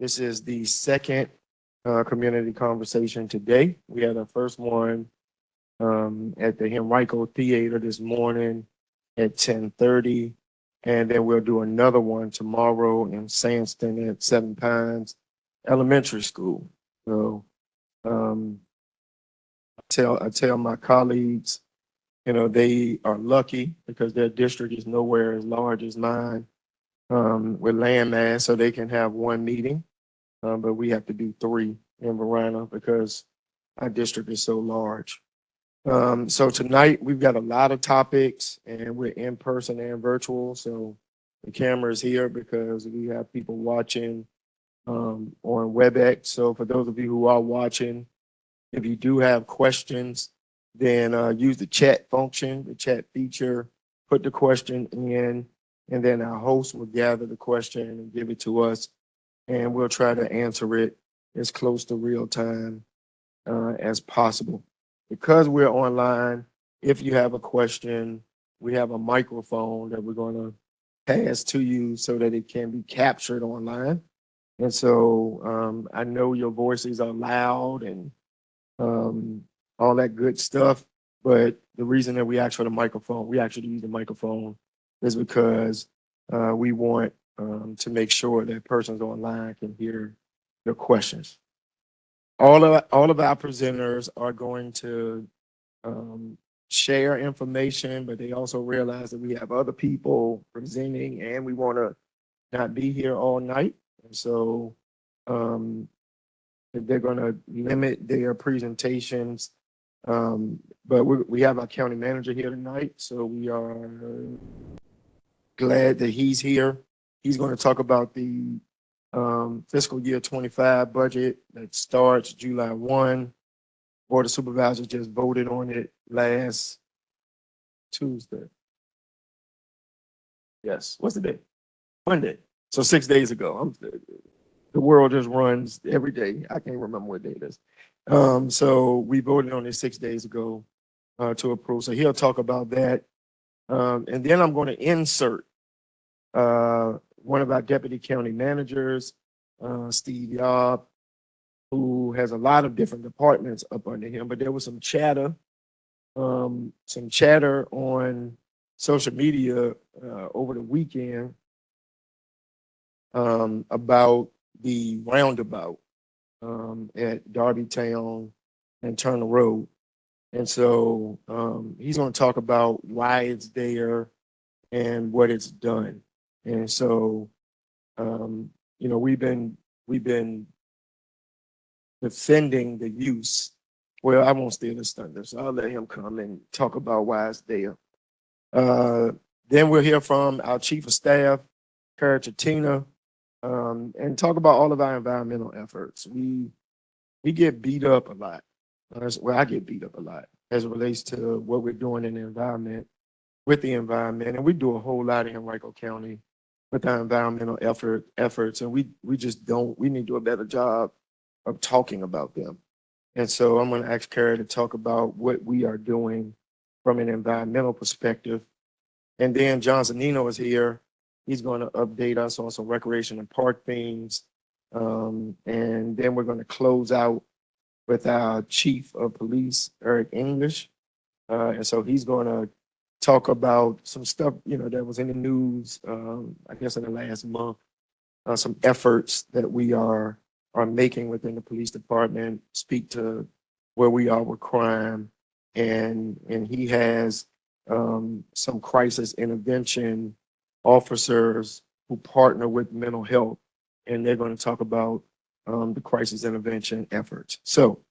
This is the second community conversation today. We had our first one at the Henrico Theater this morning at 10:30. And then we'll do another one tomorrow in Sandston at Seven Pines Elementary School. So I tell my colleagues, they are lucky because their district is nowhere as large as mine with landmass, so they can have one meeting. But we have to do three in Varina because our district is so large. So tonight we've got a lot of topics and we're in person and virtual. So the camera is here because we have people watching on WebEx. So for those of you who are watching, if you do have questions, then use the chat function, the chat feature, put the question in, and then our host will gather the question and give it to us. And we'll try to answer it as close to real time as possible. Because we're online, if you have a question, we have a microphone that we're going to pass to you so that it can be captured online. And so I know your voices are loud and all that good stuff, but the reason that we ask for the microphone, we actually use the microphone, is because we want to make sure that persons online can hear your questions. All of our presenters are going to share information, but they also realize that we have other people presenting and we want to not be here all night. And so they're going to limit their presentations. But we have our county manager here tonight, so we are glad that he's here. He's going to talk about the fiscal year 25 budget that starts July 1. Board of Supervisors just voted on it last Tuesday. Yes, what's the day? Monday. So 6 days ago. The world just runs every day. I can't remember what day it is. So we voted on it 6 days ago to approve. So he'll talk about that. And then I'm going to insert one of our deputy county managers, Steve Yob, who has a lot of different departments up under him, but there was some chatter on social media over the weekend about the roundabout at Darbytown and Turner Road. And so he's going to talk about why it's there and what it's done. And so, we've been defending the use. Well, I won't steal his thunder, so I'll let him come and talk about why it's there. Then we'll hear from our chief of staff, Kara Chatina, and talk about all of our environmental efforts. We get beat up a lot. Well, I get beat up a lot as it relates to what we're doing in the environment, with the environment, and we do a whole lot in Henrico County with our environmental efforts, and we need to do a better job of talking about them. And so I'm going to ask Kara to talk about what we are doing from an environmental perspective. And then John Zanino is here. He's going to update us on some recreation and park things. And then we're going to close out with our chief of police, Eric English. And so he's going to talk about some stuff, that was in the news, I guess in the last month, some efforts that we are making within the police department, speak to where we are with crime. And he has some crisis intervention officers who partner with mental health, and they're going to talk about the crisis intervention efforts. So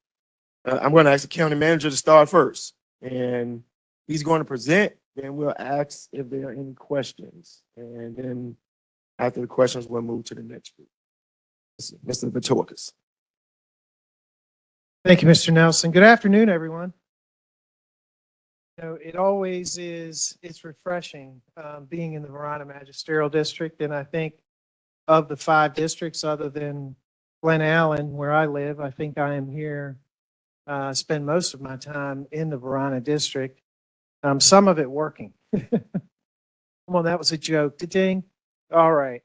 I'm going to ask the county manager to start first, and he's going to present. Then we'll ask if there are any questions, and then after the questions, we'll move to the next group. Mr. Vitokas. Thank you, Mr. Nelson. Good afternoon, everyone. It always is, it's refreshing being in the Varina Magisterial District. And I think of the 5 districts other than Glen Allen, where I live, I think I am here, spend most of my time in the Varina District. Some of it working. Come on, that was a joke. Ding. All right.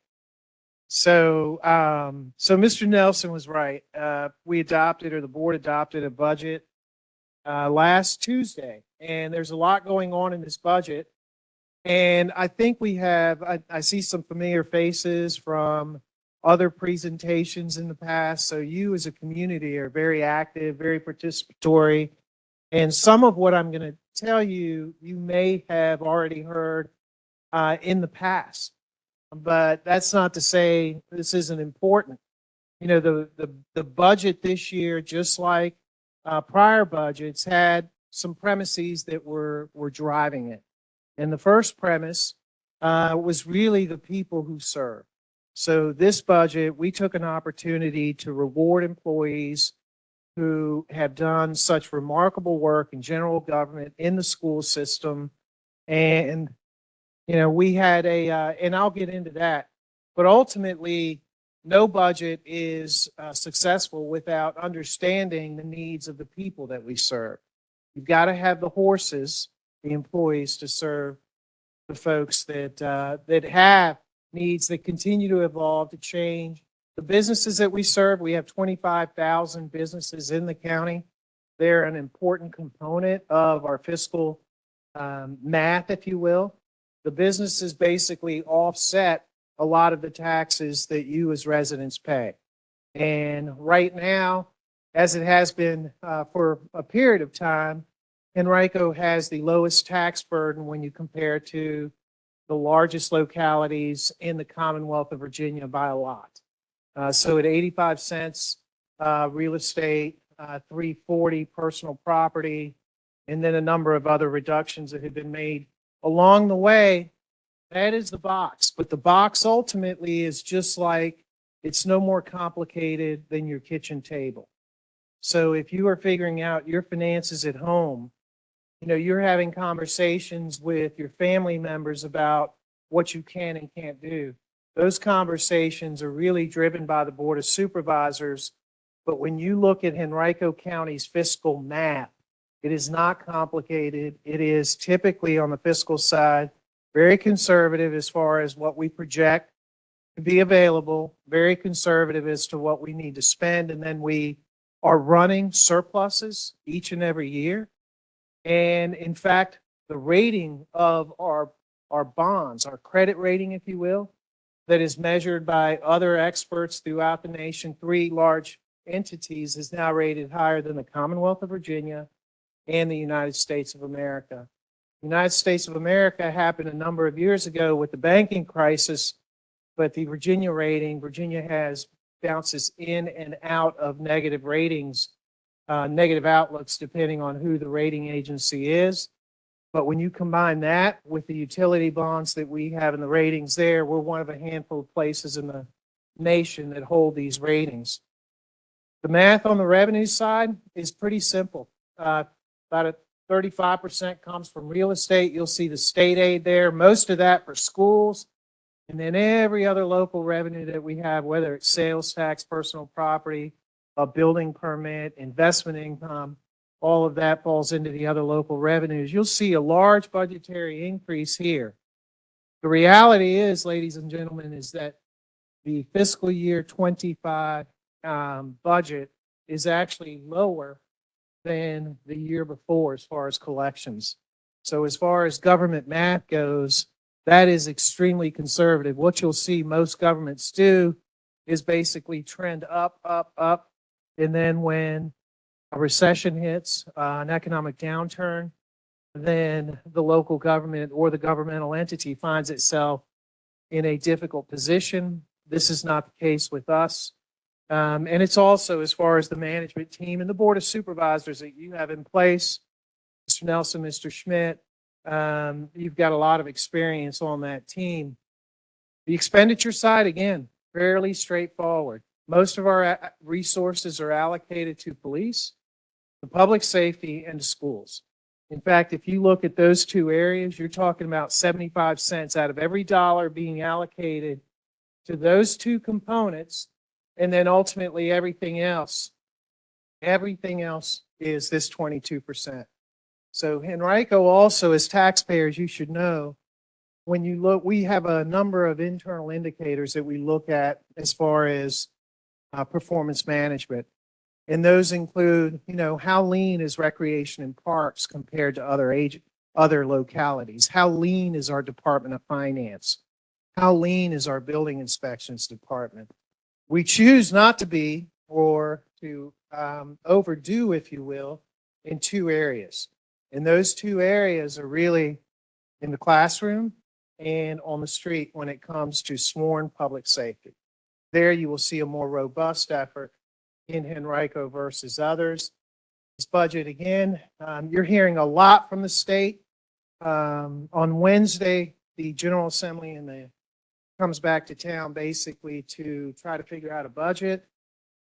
So Mr. Nelson was right. We adopted, or the board adopted, a budget last Tuesday, and there's a lot going on in this budget. And I think I see some familiar faces from other presentations in the past. So you as a community are very active, very participatory. And some of what I'm going to tell you, you may have already heard in the past. But that's not to say this isn't important. You know, the budget this year, just like prior budgets, had some premises that were driving it. And the first premise was really the people who serve. So this budget, we took an opportunity to reward employees who have done such remarkable work in general government, in the school system. And, you know, we had and I'll get into that, but ultimately, no budget is successful without understanding the needs of the people that we serve. You've got to have the horses, the employees, to serve the folks that have needs that continue to evolve, to change. The businesses that we serve, we have 25,000 businesses in the county. They're an important component of our fiscal math, if you will. The businesses basically offset a lot of the taxes that you as residents pay. And right now, as it has been for a period of time, Henrico has the lowest tax burden when you compare to the largest localities in the Commonwealth of Virginia by a lot. So at 85 cents real estate, 340 personal property, and then a number of other reductions that have been made along the way. That is the box, but the box ultimately is just like, it's no more complicated than your kitchen table. So if you are figuring out your finances at home, you know, you're having conversations with your family members about what you can and can't do. Those conversations are really driven by the Board of Supervisors. But when you look at Henrico County's fiscal map, it is not complicated. It is typically on the fiscal side very conservative as far as what we project to be available, very conservative as to what we need to spend, and then we are running surpluses each and every year. And in fact, the rating of our bonds, our credit rating, if you will, that is measured by other experts throughout the nation, 3 large entities, is now rated higher than the Commonwealth of Virginia and the United States of America. The United States of America happened a number of years ago with the banking crisis, but the Virginia rating, Virginia has bounces in and out of negative ratings, negative outlooks, depending on who the rating agency is. But when you combine that with the utility bonds that we have in the ratings there, we're one of a handful of places in the nation that hold these ratings. The math on the revenue side is pretty simple. About a 35% comes from real estate. You'll see the state aid there, most of that for schools. And then every other local revenue that we have, whether it's sales tax, personal property, a building permit, investment income, all of that falls into the other local revenues. You'll see a large budgetary increase here. The reality is, ladies and gentlemen, is that the fiscal year 25 budget is actually lower than the year before as far as collections. So as far as government math goes, that is extremely conservative. What you'll see most governments do is basically trend up, up, up. And then when a recession hits, an economic downturn, then the local government or the governmental entity finds itself in a difficult position. This is not the case with us. And it's also, as far as the management team and the Board of Supervisors that you have in place, Mr. Nelson, Mr. Schmidt, you've got a lot of experience on that team. The expenditure side, again, fairly straightforward. Most of our resources are allocated to police, to public safety, and to schools. In fact, if you look at those 2 areas, you're talking about 75 cents out of every dollar being allocated to those 2 components. And then ultimately everything else is this 22%. So Henrico also, as taxpayers, you should know when you look, we have a number of internal indicators that we look at as far as performance management. And those include, how lean is recreation and parks compared to other localities? How lean is our Department of Finance? How lean is our building inspections department? We choose not to be or to overdo, if you will, in two areas. And those two areas are really in the classroom and on the street when it comes to sworn public safety. There you will see a more robust effort in Henrico versus others. This budget, again, you're hearing a lot from the state. On Wednesday, the General Assembly comes back to town basically to try to figure out a budget.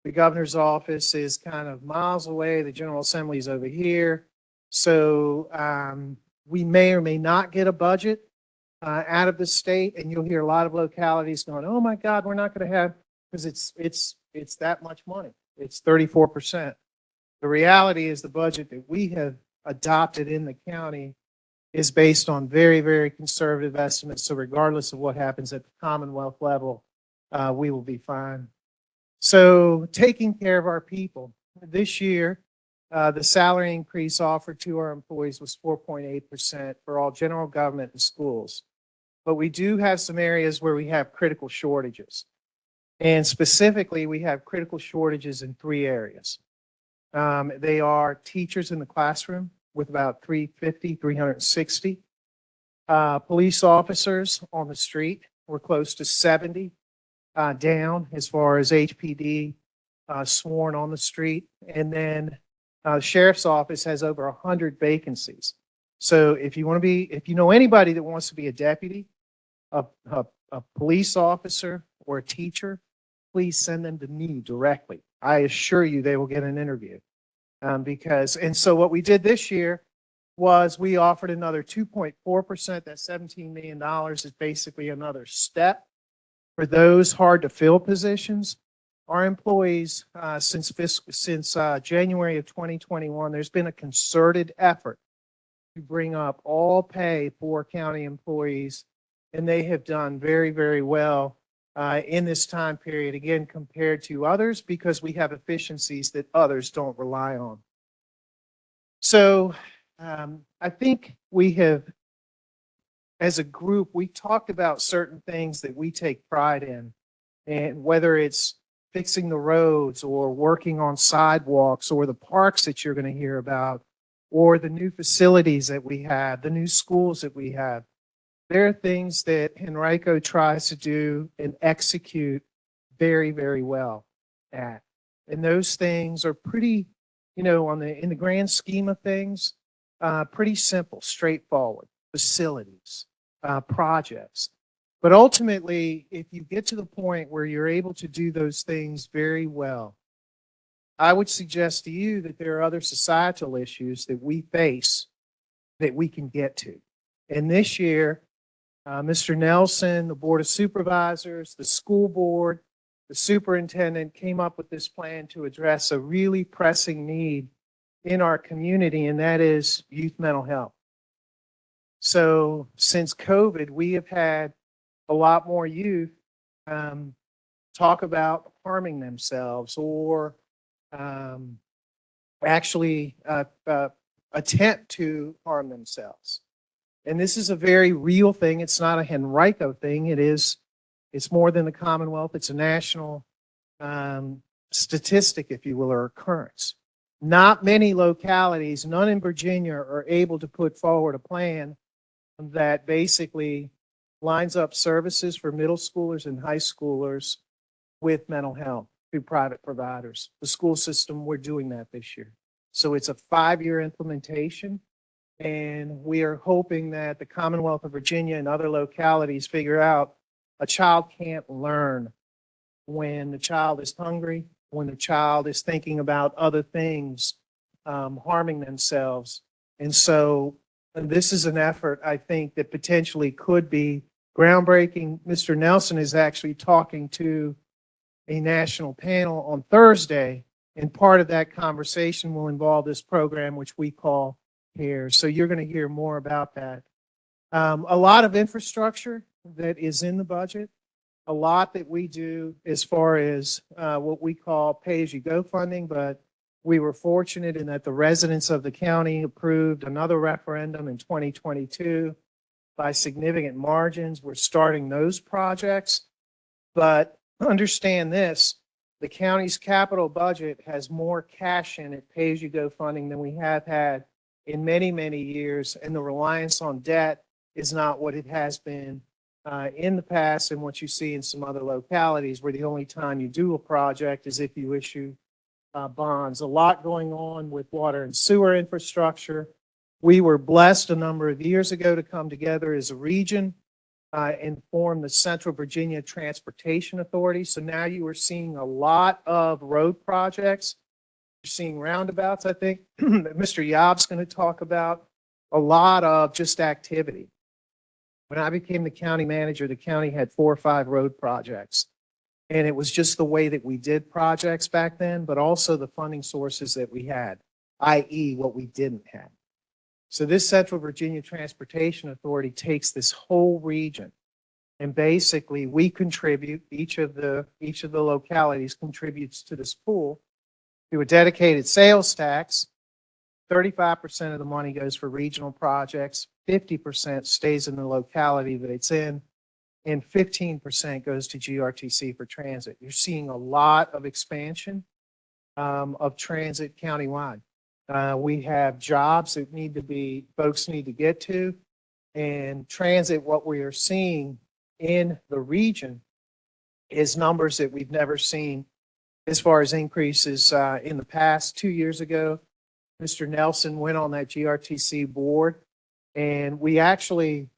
The governor's office is kind of miles away. The General Assembly is over here. So we may or may not get a budget out of the state, and you'll hear a lot of localities going, "Oh my God, we're not going to have," because it's that much money. It's 34%. The reality is the budget that we have adopted in the county is based on very, very conservative estimates. So regardless of what happens at the Commonwealth level, we will be fine. So taking care of our people. This year, the salary increase offered to our employees was 4.8% for all general government and schools. But we do have some areas where we have critical shortages. And specifically, we have critical shortages in three areas. They are teachers in the classroom with about 360. Police officers on the street, we're close to 70 down as far as HPD sworn on the street. And then the sheriff's office has over 100 vacancies. So if you know anybody that wants to be a deputy, a police officer, or a teacher, please send them to me directly. I assure you they will get an interview. And so what we did this year was we offered another 2.4%. That $17 million is basically another step for those hard to fill positions. Our employees, since January of 2021, there's been a concerted effort to bring up all pay for county employees, and they have done very, very well in this time period, again, compared to others, because we have efficiencies that others don't rely on. So I think we have, as a group, we talked about certain things that we take pride in, and whether it's fixing the roads or working on sidewalks or the parks that you're going to hear about, or the new facilities that we have, the new schools that we have. There are things that Henrico tries to do and execute very, very well at. And those things are pretty, in the grand scheme of things, pretty simple, straightforward facilities, projects. But ultimately, if you get to the point where you're able to do those things very well, I would suggest to you that there are other societal issues that we face that we can get to. And this year, Mr. Nelson, the Board of Supervisors, the school board, the superintendent came up with this plan to address a really pressing need in our community, and that is youth mental health. So since COVID, we have had a lot more youth talk about harming themselves or actually attempt to harm themselves. And this is a very real thing. It's not a Henrico thing. It's more than the Commonwealth. It's a national statistic, if you will, or occurrence. Not many localities, none in Virginia, are able to put forward a plan that basically lines up services for middle schoolers and high schoolers with mental health through private providers. The school system, we're doing that this year. So it's a 5-year implementation. And we are hoping that the Commonwealth of Virginia and other localities figure out a child can't learn when the child is hungry, when the child is thinking about other things, harming themselves. And so this is an effort, I think, that potentially could be groundbreaking. Mr. Nelson is actually talking to a national panel on Thursday, and part of that conversation will involve this program, which we call here. So you're going to hear more about that A lot of infrastructure that is in the budget, a lot that we do as far as what we call pay-as-you-go funding, but we were fortunate in that the residents of the county approved another referendum in 2022 by significant margins. We're starting those projects, but understand this, the county's capital budget has more cash in it, pay-as-you-go funding, than we have had in many, many years, and the reliance on debt is not what it has been in the past and what you see in some other localities where the only time you do a project is if you issue bonds. A lot going on with water and sewer infrastructure. We were blessed a number of years ago to come together as a region and form the Central Virginia Transportation Authority. So now you are seeing a lot of road projects. You're seeing roundabouts, I think. Mr. Yob's going to talk about a lot of just activity. When I became the county manager, the county had 4 or 5 road projects. And it was just the way that we did projects back then, but also the funding sources that we had, i.e. what we didn't have. So this Central Virginia Transportation Authority takes this whole region, and basically we contribute, each of the localities contributes to this pool through a dedicated sales tax. 35% of the money goes for regional projects, 50% stays in the locality that it's in, and 15% goes to GRTC for transit. You're seeing a lot of expansion of transit countywide. We have jobs that folks need to get to, and transit, what we are seeing in the region is numbers that we've never seen as far as increases in the past. 2 years ago, Mr. Nelson went on that GRTC board, and we actually,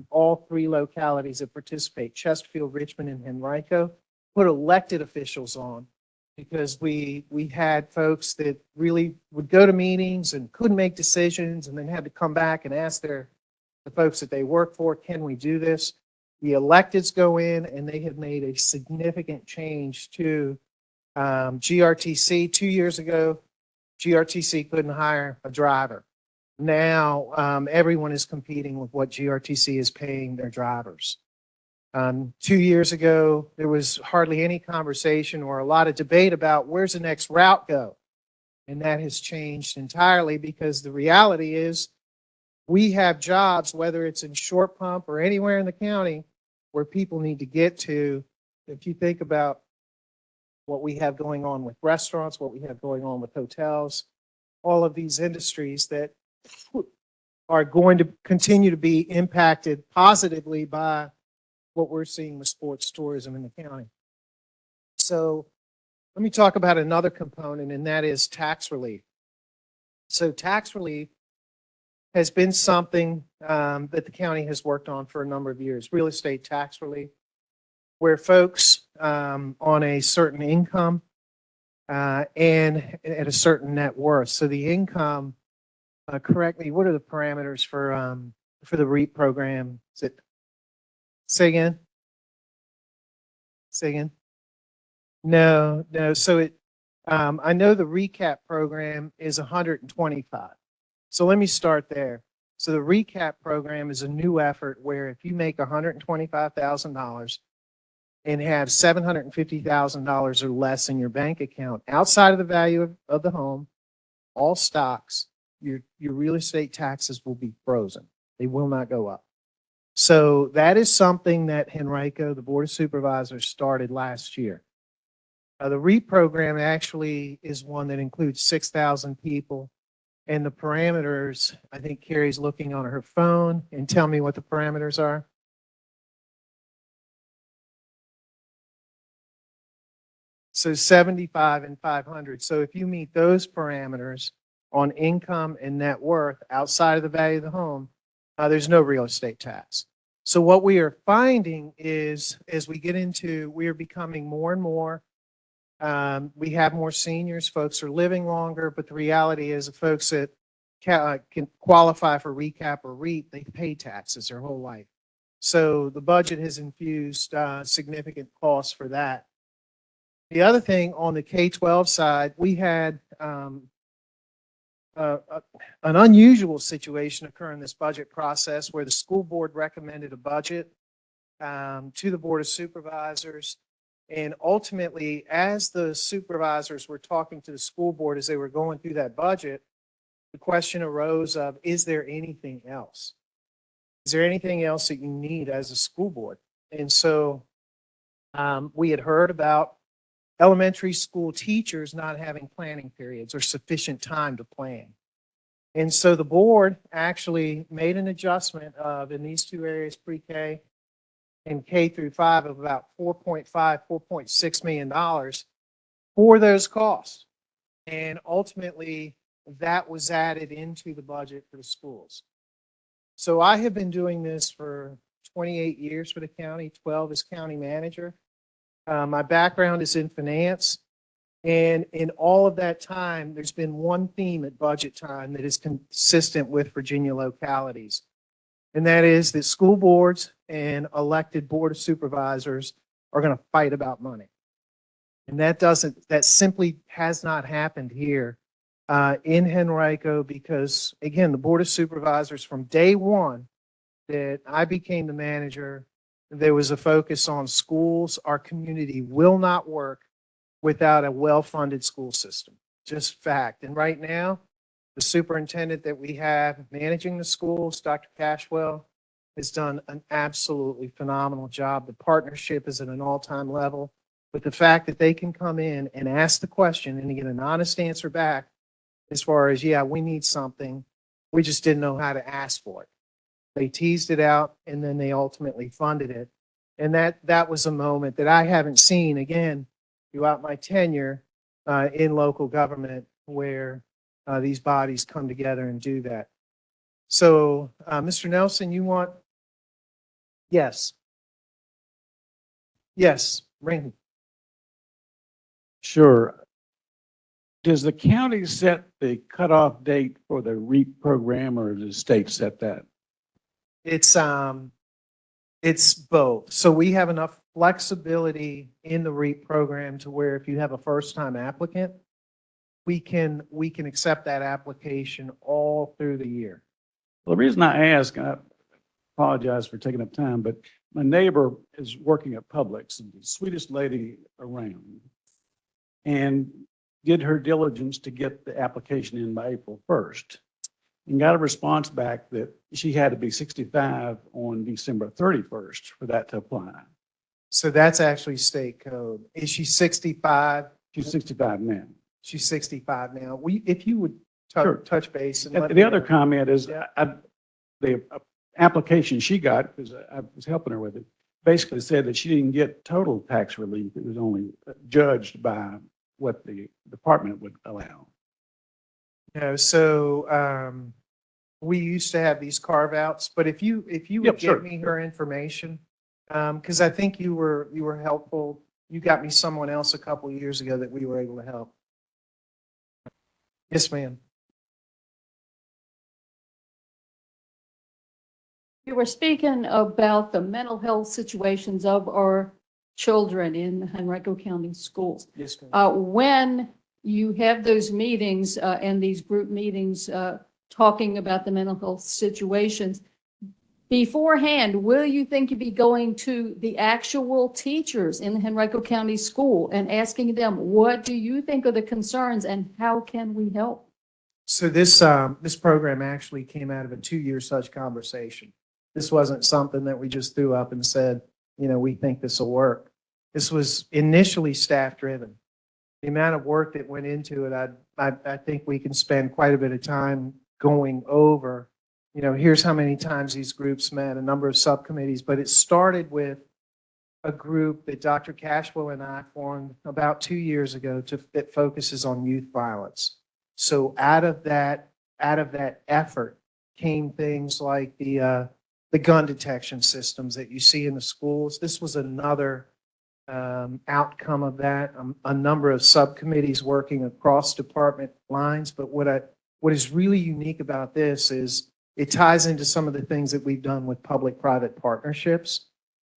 all 3 localities that participate, Chesterfield, Richmond, and Henrico, put elected officials on because we had folks that really would go to meetings and couldn't make decisions and then had to come back and ask the folks that they work for, can we do this? The electeds go in and they have made a significant change to GRTC. 2 years ago, GRTC couldn't hire a driver. Now everyone is competing with what GRTC is paying their drivers. 2 years ago, there was hardly any conversation or a lot of debate about where's the next route go. And that has changed entirely because the reality is we have jobs, whether it's in Short Pump or anywhere in the county, where people need to get to. If you think about what we have going on with restaurants, what we have going on with hotels, all of these industries that are going to continue to be impacted positively by what we're seeing with sports tourism in the county. So let me talk about another component, and that is tax relief. So tax relief has been something that the county has worked on for a number of years. Real estate tax relief, where folks on a certain income and at a certain net worth. So the income, correct me, what are the parameters for the REAP program? Is it, say again? Say again? No. So I know the recap program is 125. So let me start there. So the recap program is a new effort where if you make $125,000 and have $750,000 or less in your bank account outside of the value of the home, all stocks, your real estate taxes will be frozen. They will not go up. So that is something that Henrico, the Board of Supervisors, started last year. The REAP program actually is one that includes 6,000 people. And the parameters, I think Carrie's looking on her phone, and tell me what the parameters are. So 75 and 500. So if you meet those parameters on income and net worth outside of the value of the home, there's no real estate tax. So what we are finding is, as we get into, we are becoming more and more, we have more seniors, folks are living longer, but the reality is the folks that can qualify for recap or REAP, they pay taxes their whole life. So the budget has infused significant costs for that. The other thing on the K-12 side, we had an unusual situation occur in this budget process where the school board recommended a budget to the Board of Supervisors. And ultimately, as the supervisors were talking to the school board as they were going through that budget, the question arose of, is there anything else? Is there anything else that you need as a school board? And so we had heard about elementary school teachers not having planning periods or sufficient time to plan. And so the board actually made an adjustment of, in these two areas, pre-K and K through 5, of about $4.5, $4.6 million for those costs. And ultimately, that was added into the budget for the schools. So I have been doing this for 28 years for the county, 12 as county manager. My background is in finance. And in all of that time, there's been one theme at budget time that is consistent with Virginia localities. And that is that school boards and elected board of supervisors are going to fight about money. And that simply has not happened here in Henrico, because again, the board of supervisors, from day one that I became the manager, there was a focus on schools. Our community will not work without a well-funded school system. Just fact. And right now, the superintendent that we have managing the schools, Dr. Cashwell, has done an absolutely phenomenal job. The partnership is at an all-time level. But the fact that they can come in and ask the question and get an honest answer back as far as, yeah, we need something, we just didn't know how to ask for it. They teased it out, and then they ultimately funded it. And that was a moment that I haven't seen, again, throughout my tenure in local government, where these bodies come together and do that. So, Mr. Nelson, you want? Yes. Yes, Randy. Sure. Does the county set the cutoff date for the REAP program, or does the state set that? It's both. So we have enough flexibility in the REAP program to where if you have a first-time applicant, we can accept that application all through the year. Well, the reason I ask, and I apologize for taking up time, but my neighbor is working at Publix, and the sweetest lady around, and did her diligence to get the application in by April 1st. And got a response back that she had to be 65 on December 31st for that to apply. So that's actually state code. Is she 65? She's 65 now. She's 65 now. If you would Sure. touch base. And And let the me other know. comment is the application she got, because I was helping her with it, basically said that she didn't get total tax relief. It was only judged by what the department would allow. So we used to have these carve outs, but if you would Sure. give me her information, because I think you were helpful. You got me someone else a couple of years ago that we were able to help. Yes, ma'am. You were speaking about the mental health situations of our children in Henrico County schools. Yes, ma'am. When you have those meetings and these group meetings talking about the mental health situations, beforehand, will you think you'd be going to the actual teachers in the Henrico County School and asking them, what do you think are the concerns and how can we help? So this program actually came out of a 2-year such conversation. This wasn't something that we just threw up and said, we think this will work. This was initially staff driven. The amount of work that went into it, I think we can spend quite a bit of time going over, here's how many times these groups met, a number of subcommittees, but it started with a group that Dr. Cashwell and I formed about 2 years ago that focuses on youth violence. So out of that effort came things like the gun detection systems that you see in the schools. This was another outcome of that. A number of subcommittees working across department lines. But what is really unique about this is it ties into some of the things that we've done with public-private partnerships.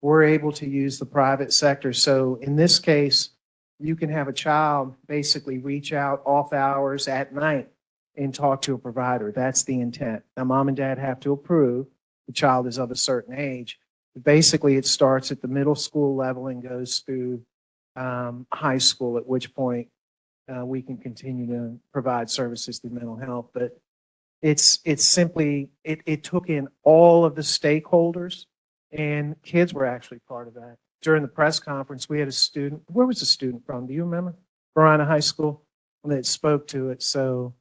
We're able to use the private sector. So in this case, you can have a child basically reach out off hours at night and talk to a provider. That's the intent. Now, mom and dad have to approve. The child is of a certain age. But basically, it starts at the middle school level and goes through high school, at which point we can continue to provide services through mental health. But it's simply, it took in all of the stakeholders, and kids were actually part of that. During the press conference, we had a student. Where was the student from? Do you remember? Varina High School, that spoke to it. So,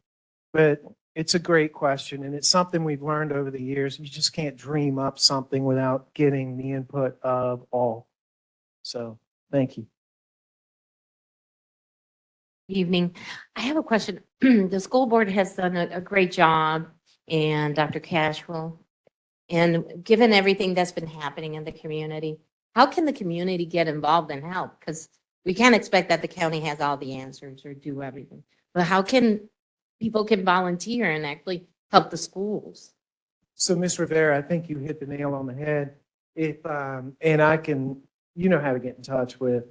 but it's a great question, and it's something we've learned over the years. You just can't dream up something without getting the input of all. So, thank you. Evening. I have a question. The school board has done a great job, and Dr. Cashwell, and given everything that's been happening in the community, how can the community get involved and help? Because we can't expect that the county has all the answers or do everything. But how can people volunteer and actually help the schools? So, Ms. Rivera, I think you hit the nail on the head. If and I can, you know how to get in touch with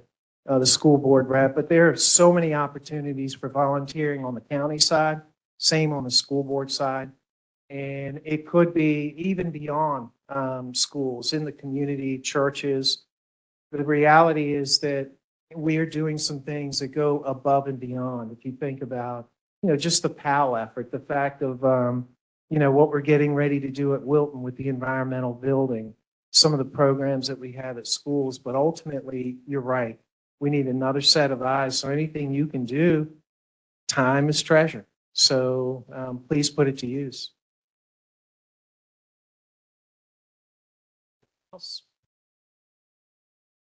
the school board rep, but there are so many opportunities for volunteering on the county side, same on the school board side. And it could be even beyond schools, in the community, churches. The reality is that we are doing some things that go above and beyond. If you think about, just the PAL effort, the fact of, what we're getting ready to do at Wilton with the environmental building, some of the programs that we have at schools, but ultimately, you're right. We need another set of eyes. So anything you can do, time is treasure. So please put it to use.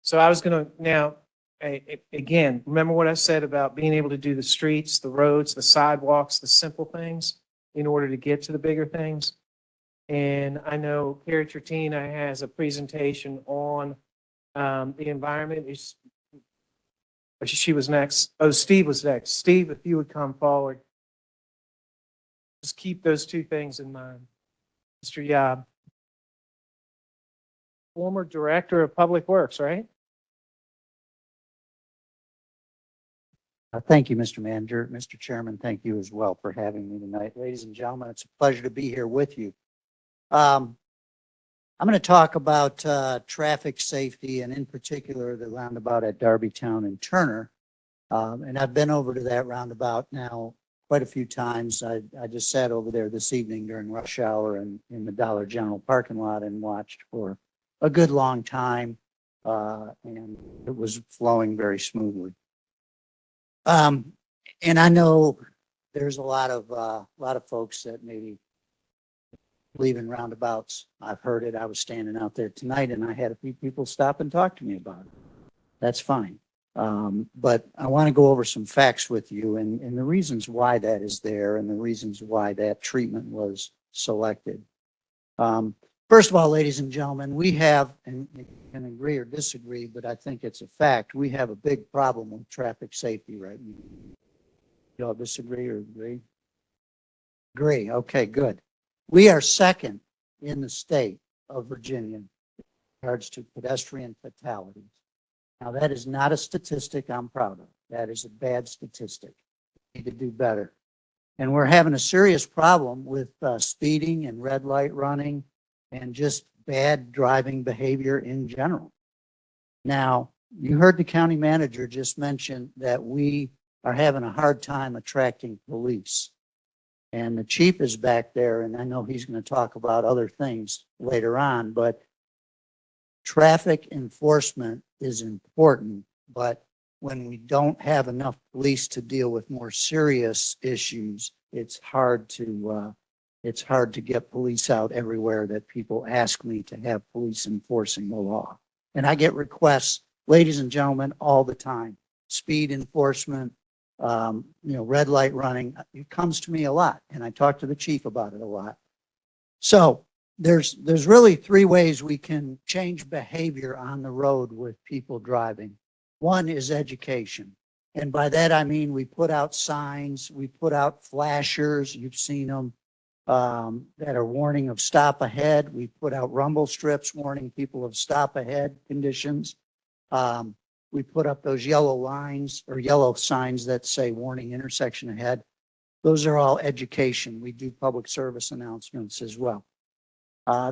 So I was going to now, again, remember what I said about being able to do the streets, the roads, the sidewalks, the simple things in order to get to the bigger things. And I know Carrie Tertina has a presentation on the environment. She was next. Oh, Steve was next. Steve, if you would come forward. Just keep those two things in mind. Mr. Yob, former Director of Public Works, right? Thank you, Mr. Manager. Mr. Chairman, thank you as well for having me tonight. Ladies and gentlemen, it's a pleasure to be here with you. I'm going to talk about traffic safety, and in particular, the roundabout at Darbytown and Turner. And I've been over to that roundabout now quite a few times. I just sat over there this evening during rush hour and in the Dollar General parking lot and watched for a good long time. And it was flowing very smoothly. And I know there's a lot of folks that maybe believe in roundabouts. I've heard it. I was standing out there tonight and I had a few people stop and talk to me about it. That's fine. But I want to go over some facts with you and the reasons why that is there and the reasons why that treatment was selected. First of all, ladies and gentlemen, we have, and you can agree or disagree, but I think it's a fact, we have a big problem with traffic safety right now. Y'all disagree or agree? Agree. Okay, good. We are second in the state of Virginia in regards to pedestrian fatalities. Now, that is not a statistic I'm proud of. That is a bad statistic. We need to do better. And we're having a serious problem with speeding and red light running and just bad driving behavior in general. Now, you heard the county manager just mention that we are having a hard time attracting police. And the chief is back there, and I know he's going to talk about other things later on, but traffic enforcement is important, but when we don't have enough police to deal with more serious issues, it's hard to get police out everywhere that people ask me to have police enforcing the law. And I get requests, ladies and gentlemen, all the time. Speed enforcement, red light running, it comes to me a lot, and I talk to the chief about it a lot. So there's really three ways we can change behavior on the road with people driving. One is education. And by that, I mean, we put out signs, we put out flashers, you've seen them, that are warning of stop ahead. We put out rumble strips warning people of stop ahead conditions. We put up those yellow lines or yellow signs that say warning intersection ahead. Those are all education. We do public service announcements as well.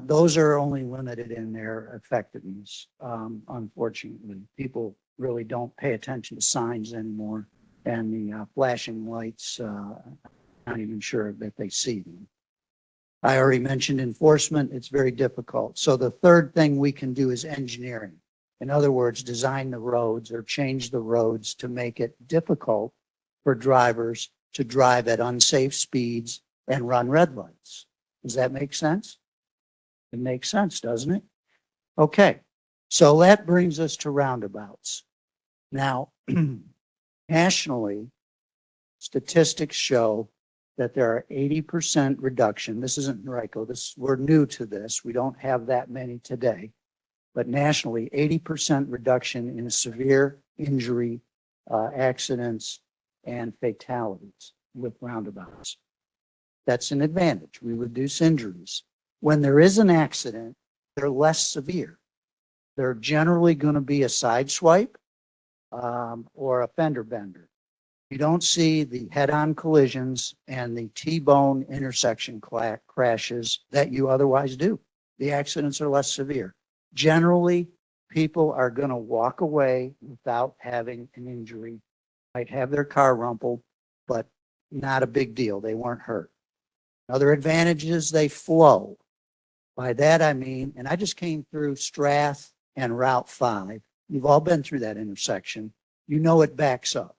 Those are only limited in their effectiveness. Unfortunately, people really don't pay attention to signs anymore, and the flashing lights, not even sure that they see them. I already mentioned enforcement. It's very difficult. So the third thing we can do is engineering. In other words, design the roads or change the roads to make it difficult for drivers to drive at unsafe speeds and run red lights. Does that make sense? It makes sense, doesn't it? Okay, so that brings us to roundabouts. Now, nationally, statistics show that there are 80% reduction. This isn't Henrico. We're new to this. We don't have that many today. But nationally, 80% reduction in severe injury, accidents, and fatalities with roundabouts. That's an advantage. We reduce injuries. When there is an accident, they're less severe. They're generally going to be a side swipe or a fender bender. You don't see the head-on collisions and the T-bone intersection crashes that you otherwise do. The accidents are less severe. Generally, people are going to walk away without having an injury. Might have their car rumpled, but not a big deal. They weren't hurt. Another advantage is they flow. By that I mean, and I just came through Strath and Route 5. You've all been through that intersection. You know it backs up.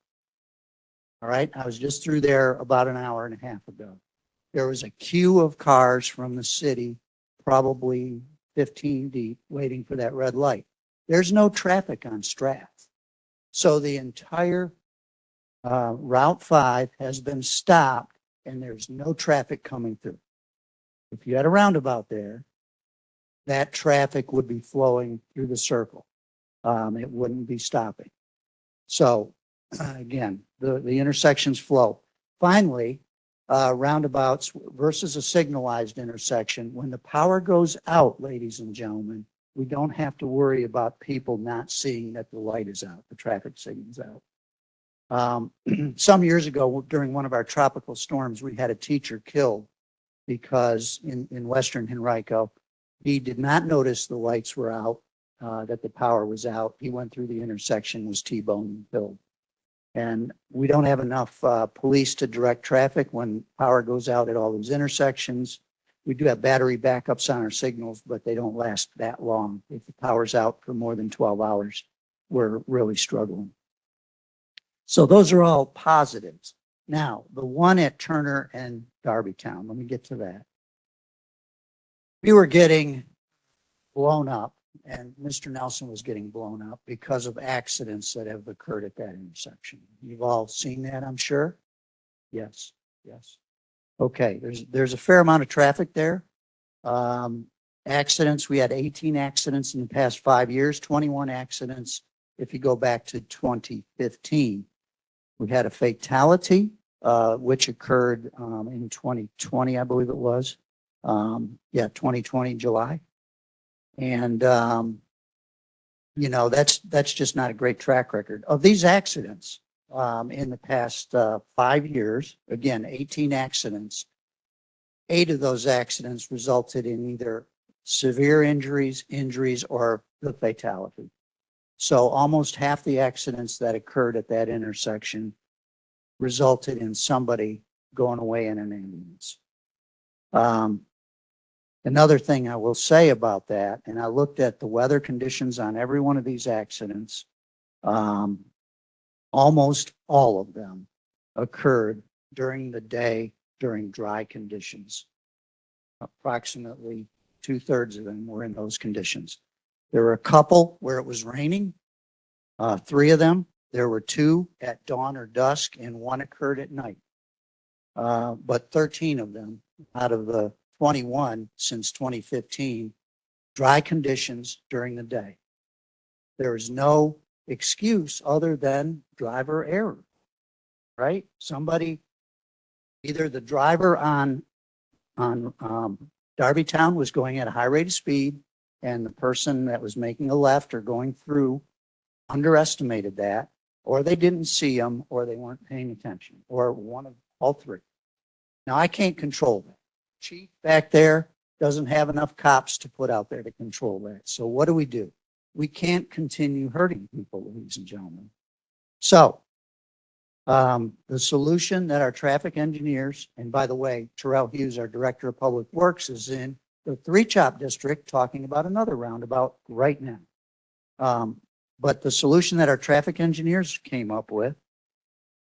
All right, I was just through there about an hour and a half ago. There was a queue of cars from the city, probably 15 deep, waiting for that red light. There's no traffic on Strath. So the entire Route 5 has been stopped and there's no traffic coming through. If you had a roundabout there, that traffic would be flowing through the circle. It wouldn't be stopping. So again, the intersections flow. Finally, roundabouts versus a signalized intersection. When the power goes out, ladies and gentlemen, we don't have to worry about people not seeing that the light is out, the traffic signal's out. Some years ago, during one of our tropical storms, we had a teacher killed because in Western Henrico, he did not notice the lights were out, that the power was out. He went through the intersection, was T-boned and killed. And we don't have enough police to direct traffic when power goes out at all these intersections. We do have battery backups on our signals, but they don't last that long. If the power's out for more than 12 hours, we're really struggling. So those are all positives. Now, the one at Turner and Darbytown, let me get to that. We were getting blown up, and Mr. Nelson was getting blown up because of accidents that have occurred at that intersection. You've all seen that, I'm sure? Yes, yes. Okay, there's a fair amount of traffic there. Accidents, we had 18 accidents in the past 5 years, 21 accidents if you go back to 2015. We had a fatality, which occurred in 2020, I believe it was. 2020, July. And, you know, that's just not a great track record. Of these accidents in the past 5 years, again, 18 accidents, 8 of those accidents resulted in either severe injuries, or the fatality. So almost half the accidents that occurred at that intersection resulted in somebody going away in an ambulance. Another thing I will say about that, and I looked at the weather conditions on every one of these accidents, almost all of them occurred during the day during dry conditions. Approximately 2/3 of them were in those conditions. There were a couple where it was raining, 3 of them. There were 2 at dawn or dusk, and 1 occurred at night. But 13 of them out of the 21 since 2015, dry conditions during the day. There is no excuse other than driver error, right? Somebody, either the driver on Darbytown was going at a high rate of speed, and the person that was making a left or going through underestimated that, or they didn't see them, or they weren't paying attention, or one of all 3. Now, I can't control that. Chief back there doesn't have enough cops to put out there to control that. So what do? We can't continue hurting people, ladies and gentlemen. So the solution that our traffic engineers, and by the way, Terrell Hughes, our Director of Public Works, is in the Three Chop District talking about another roundabout right now. But the solution that our traffic engineers came up with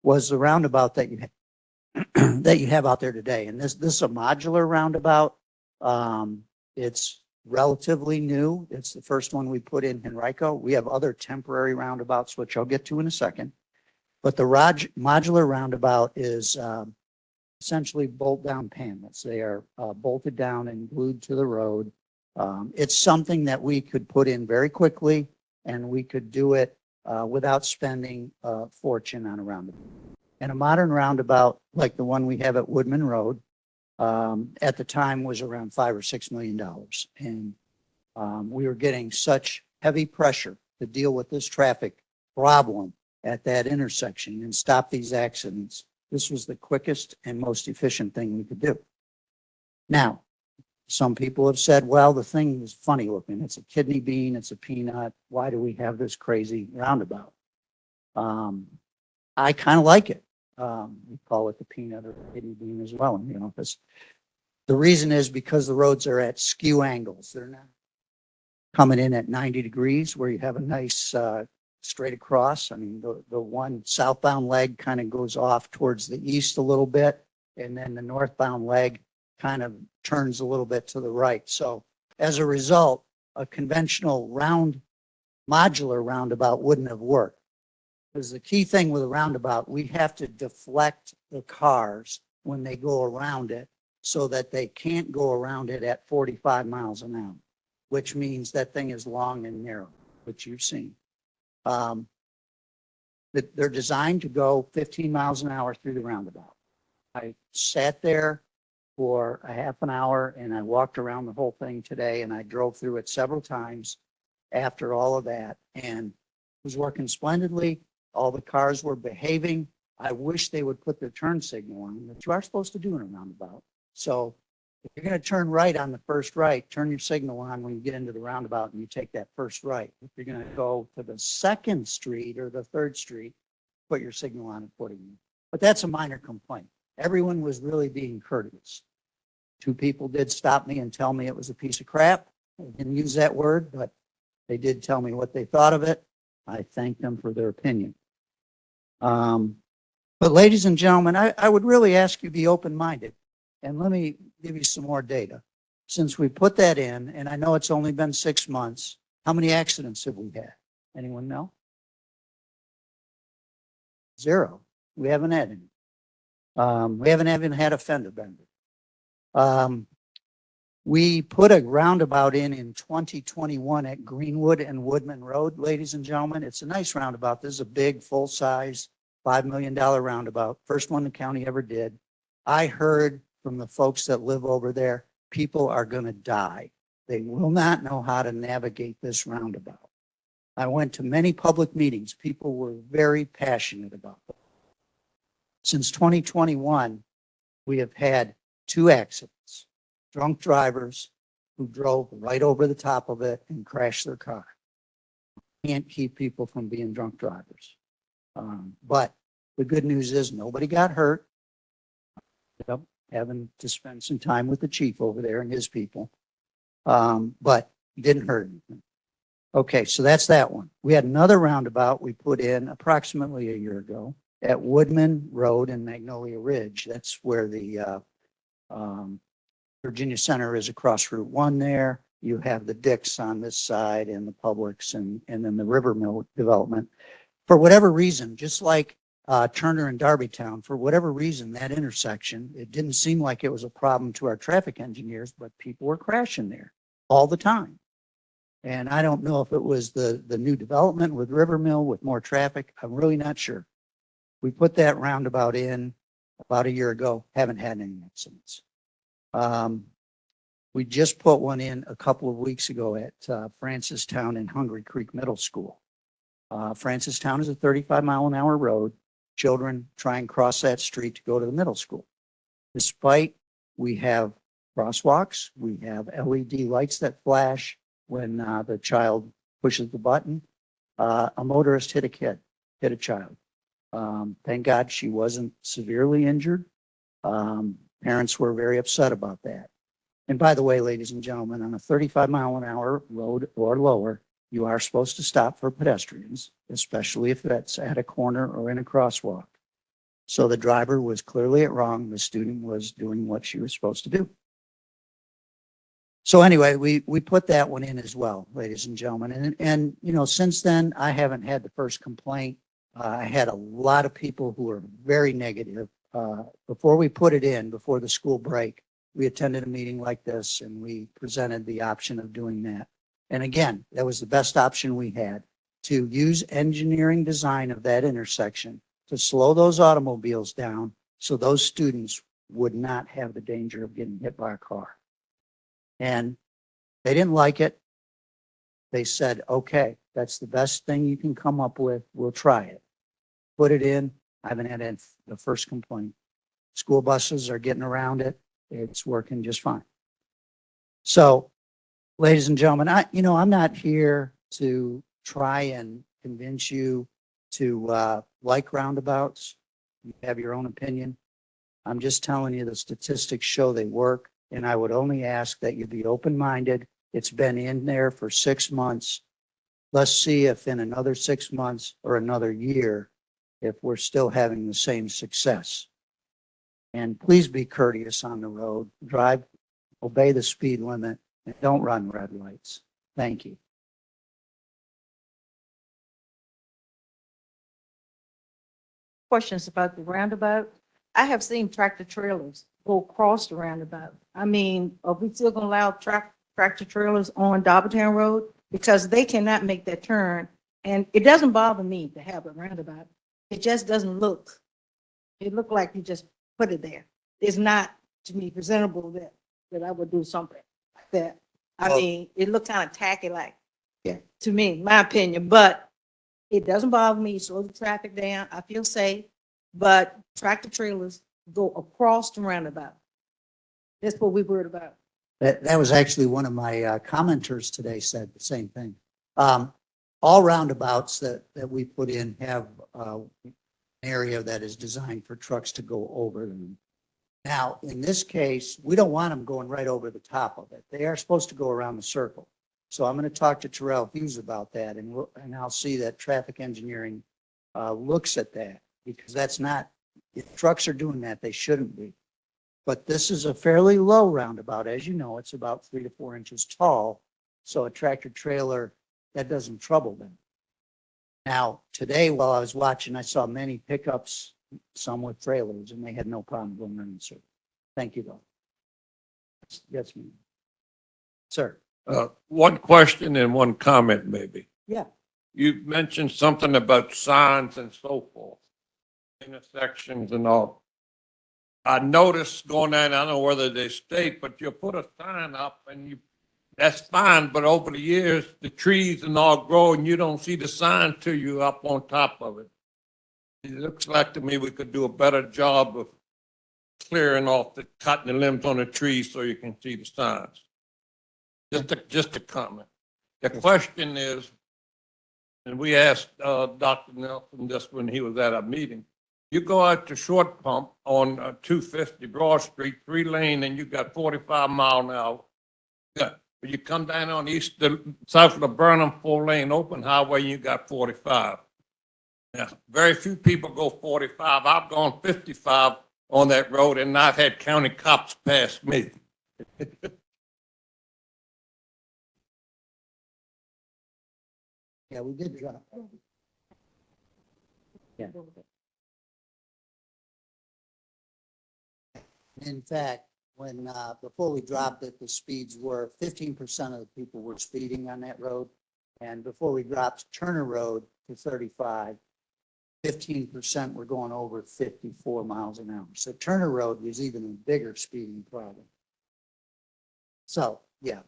was the roundabout that you that you have out there today. And this is a modular roundabout. It's relatively new. It's the first one we put in Henrico. We have other temporary roundabouts, which I'll get to in a second. But the modular roundabout is essentially bolt down panels. They are bolted down and glued to the road. It's something that we could put in very quickly, and we could do it without spending a fortune on a roundabout. And a modern roundabout like the one we have at Woodman Road at the time was around $5 or $6 million. And we were getting such heavy pressure to deal with this traffic problem at that intersection and stop these accidents. This was the quickest and most efficient thing we could do. Now, some people have said, well, the thing is funny looking. It's a kidney bean. It's a peanut. Why do we have this crazy roundabout? I kind of like it. We call it the peanut or the kidney bean as well in the office. The reason is because the roads are at skew angles. They're not coming in at 90 degrees where you have a nice straight across. I mean, the one southbound leg kind of goes off towards the east a little bit, and then the northbound leg kind of turns a little bit to the right. So as a result, a conventional modular roundabout wouldn't have worked. Because the key thing with a roundabout, we have to deflect the cars when they go around it so that they can't go around it at 45 miles an hour, which means that thing is long and narrow, which you've seen. They're designed to go 15 miles an hour through the roundabout. I sat there for a half an hour and I walked around the whole thing today, and I drove through it several times after all of that, and it was working splendidly. All the cars were behaving. I wish they would put their turn signal on, that you are supposed to do in a roundabout. So if you're going to turn right on the first right, turn your signal on when you get into the roundabout and you take that first right. If you're going to go to the second street or the third street, put your signal on accordingly. But that's a minor complaint. Everyone was really being courteous. 2 people did stop me and tell me it was a piece of crap. I didn't use that word, but they did tell me what they thought of it. I thank them for their opinion. But ladies and gentlemen, I would really ask you to be open-minded. And let me give you some more data. Since we put that in, and I know it's only been 6 months, how many accidents have we had? Anyone know? 0. We haven't had any. We haven't even had a fender bender. We put a roundabout in 2021 at Greenwood and Woodman Road, ladies and gentlemen. It's a nice roundabout. This is a big, full-size, $5 million roundabout. First one the county ever did. I heard from the folks that live over there, people are going to die. They will not know how to navigate this roundabout. I went to many public meetings. People were very passionate about it. Since 2021, we have had 2 accidents. Drunk drivers who drove right over the top of it and crashed their car. Can't keep people from being drunk drivers. But the good news is nobody got hurt. Yep, having to spend some time with the chief over there and his people. But didn't hurt anything. Okay, so that's that one. We had another roundabout we put in approximately a year ago at Woodman Road and Magnolia Ridge. That's where the Virginia Center is across Route 1 there. You have the Dicks on this side and the Publix and then the River Mill development. For whatever reason, just like Turner and Darbytown, for whatever reason, that intersection, it didn't seem like it was a problem to our traffic engineers, but people were crashing there all the time. And I don't know if it was the new development with River Mill with more traffic. I'm really not sure. We put that roundabout in about a year ago, haven't had any accidents. We just put one in a couple of weeks ago at Francistown and Hungry Creek Middle School. Francistown is a 35-mile-an-hour road. Children try and cross that street to go to the middle school. Despite we have crosswalks, we have LED lights that flash when the child pushes the button. A motorist hit a child. Thank God she wasn't severely injured. Parents were very upset about that. And by the way, ladies and gentlemen, on a 35-mile-an-hour road or lower, you are supposed to stop for pedestrians, especially if that's at a corner or in a crosswalk. So the driver was clearly at wrong. The student was doing what she was supposed to do. So anyway, we put that one in as well, ladies and gentlemen. And you know, since then, I haven't had the first complaint. I had a lot of people who were very negative. Before we put it in, before the school break, we attended a meeting like this and we presented the option of doing that. And again, that was the best option we had, to use engineering design of that intersection to slow those automobiles down so those students would not have the danger of getting hit by a car. And they didn't like it. They said, okay, that's the best thing you can come up with. We'll try it. Put it in. I haven't had the first complaint. School buses are getting around it. It's working just fine. So, ladies and gentlemen, I'm not here to try and convince you to like roundabouts. You have your own opinion. I'm just telling you the statistics show they work, and I would only ask that you be open-minded. It's been in there for 6 months. Let's see if in another 6 months or another year, if we're still having the same success. And please be courteous on the road. Drive, obey the speed limit, and don't run red lights. Thank you. Questions about the roundabout. I have seen tractor trailers go across the roundabout. I mean, are we still gonna allow tractor trailers on Darbytown Road? Because they cannot make that turn. And it doesn't bother me to have a roundabout. It just doesn't look. It looked like you just put it there. It's not, to me, presentable that I would do something like that. I Well- mean, it looked kind of tacky, like, Yeah. to me, my opinion, but it doesn't bother me. Slow the traffic down. I feel safe, but tractor trailers go across the roundabout. That's what we worried about. That was actually one of my commenters today said the same thing. All roundabouts that we put in have an area that is designed for trucks to go over them. Now, in this case, we don't want them going right over the top of it. They are supposed to go around the circle. So I'm going to talk to Terrell Hughes about that, and I'll see that traffic engineering looks at that, because that's not, if trucks are doing that, they shouldn't be. But this is a fairly low roundabout. As you know, it's about 3 to 4 inches tall. So a tractor trailer, that doesn't trouble them. Now, today, while I was watching, I saw many pickups, some with trailers, and they had no problem going around the circle. Thank you, though. Yes, ma'am. Sir. One question and one comment, maybe. Yeah. You mentioned something about signs and so forth, intersections and all. I noticed going down, I don't know whether they state, but you put a sign up and that's fine, but over the years, the trees and all grow and you don't see the sign till you up on top of it. It looks like to me we could do a better job of clearing off cutting the limbs on the trees so you can see the signs. Just a comment. The question is, and we asked Dr. Nelson this when he was at our meeting, you go out to Short Pump on 250 Broad Street, 3-lane, and you got 45 mile an hour. Yeah. But you come down on south of the Burnham 4-lane open highway, and you got 45. Yeah, very few people go 45. I've gone 55 on that road and not had county cops pass me. Yeah, we did drop. Yeah. In fact, when, before we dropped it, the speeds were 15% of the people were speeding on that road. And before we dropped Turner Road to 35, 15% were going over 54 miles an hour. So Turner Road was even a bigger speeding problem. So, yeah.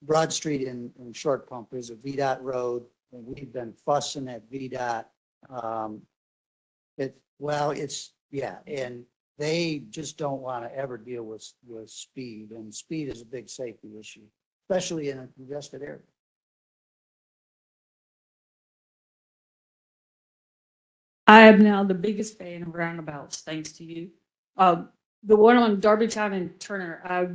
Broad Street in Short Pump is a VDOT road, and we've been fussing at VDOT. And they just don't want to ever deal with speed, and speed is a big safety issue, especially in a congested area. I am now the biggest fan of roundabouts, thanks to you. The one on Darbytown and Turner, I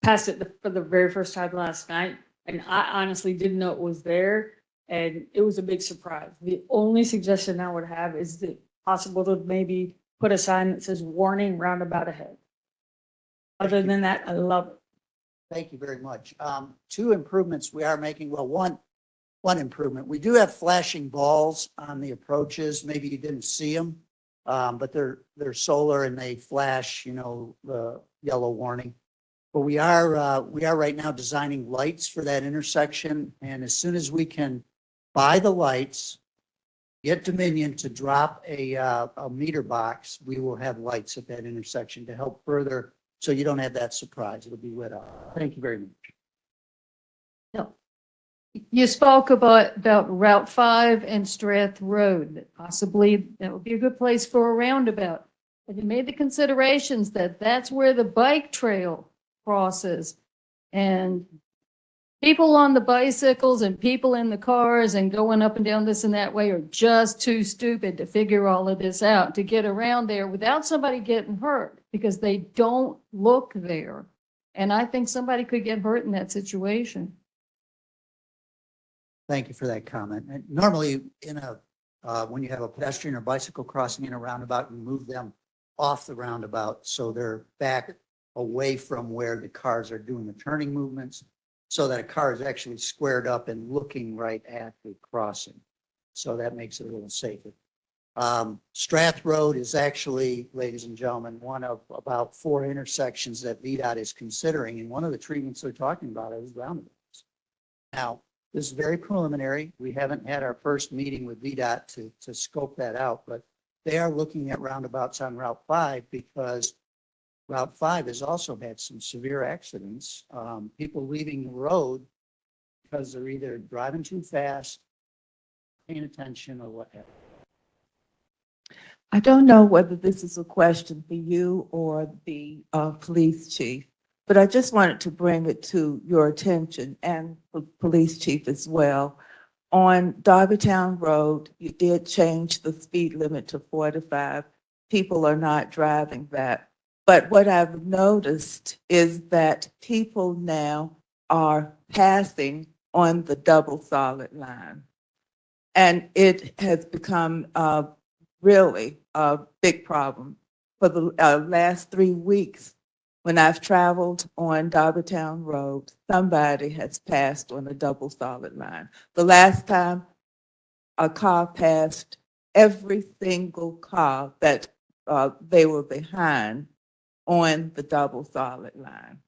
passed it for the very first time last night, and I honestly didn't know it was there, and it was a big surprise. The only suggestion I would have is that possible to maybe put a sign that says warning roundabout ahead. Other than that, I love it. Thank you very much. Two improvements we are making. Well, one improvement. We do have flashing balls on the approaches. Maybe you didn't see them, but they're solar and they flash, the yellow warning. But we are right now designing lights for that intersection. And as soon as we can buy the lights, get Dominion to drop a meter box, we will have lights at that intersection to help further, so you don't have that surprise. It'll be lit up. Thank you very much. You spoke about Route 5 and Strath Road, that possibly that would be a good place for a roundabout. And you made the considerations that that's where the bike trail crosses. And people on the bicycles and people in the cars and going up and down this and that way are just too stupid to figure all of this out, to get around there without somebody getting hurt, because they don't look there. And I think somebody could get hurt in that situation. Thank you for that comment. And normally when you have a pedestrian or bicycle crossing in a roundabout, you move them off the roundabout so they're back away from where the cars are doing the turning movements, so that a car is actually squared up and looking right at the crossing. So that makes it a little safer. Strath Road is actually, ladies and gentlemen, one of about 4 intersections that VDOT is considering. And one of the treatments they're talking about is roundabouts. Now, this is very preliminary. We haven't had our first meeting with VDOT to scope that out, but they are looking at roundabouts on Route 5 because Route 5 has also had some severe accidents. People leaving the road because they're either driving too fast, paying attention, or what have you. I don't know whether this is a question for you or the police chief, but I just wanted to bring it to your attention and the police chief as well. On Darbytown Road, you did change the speed limit to 45. People are not driving that. But what I've noticed is that people now are passing on the double solid line. And it has become really a big problem. For the last 3 weeks, when I've traveled on Darbytown Road, somebody has passed on a double solid line. The last time a car passed, every single car that they were behind on the double solid line.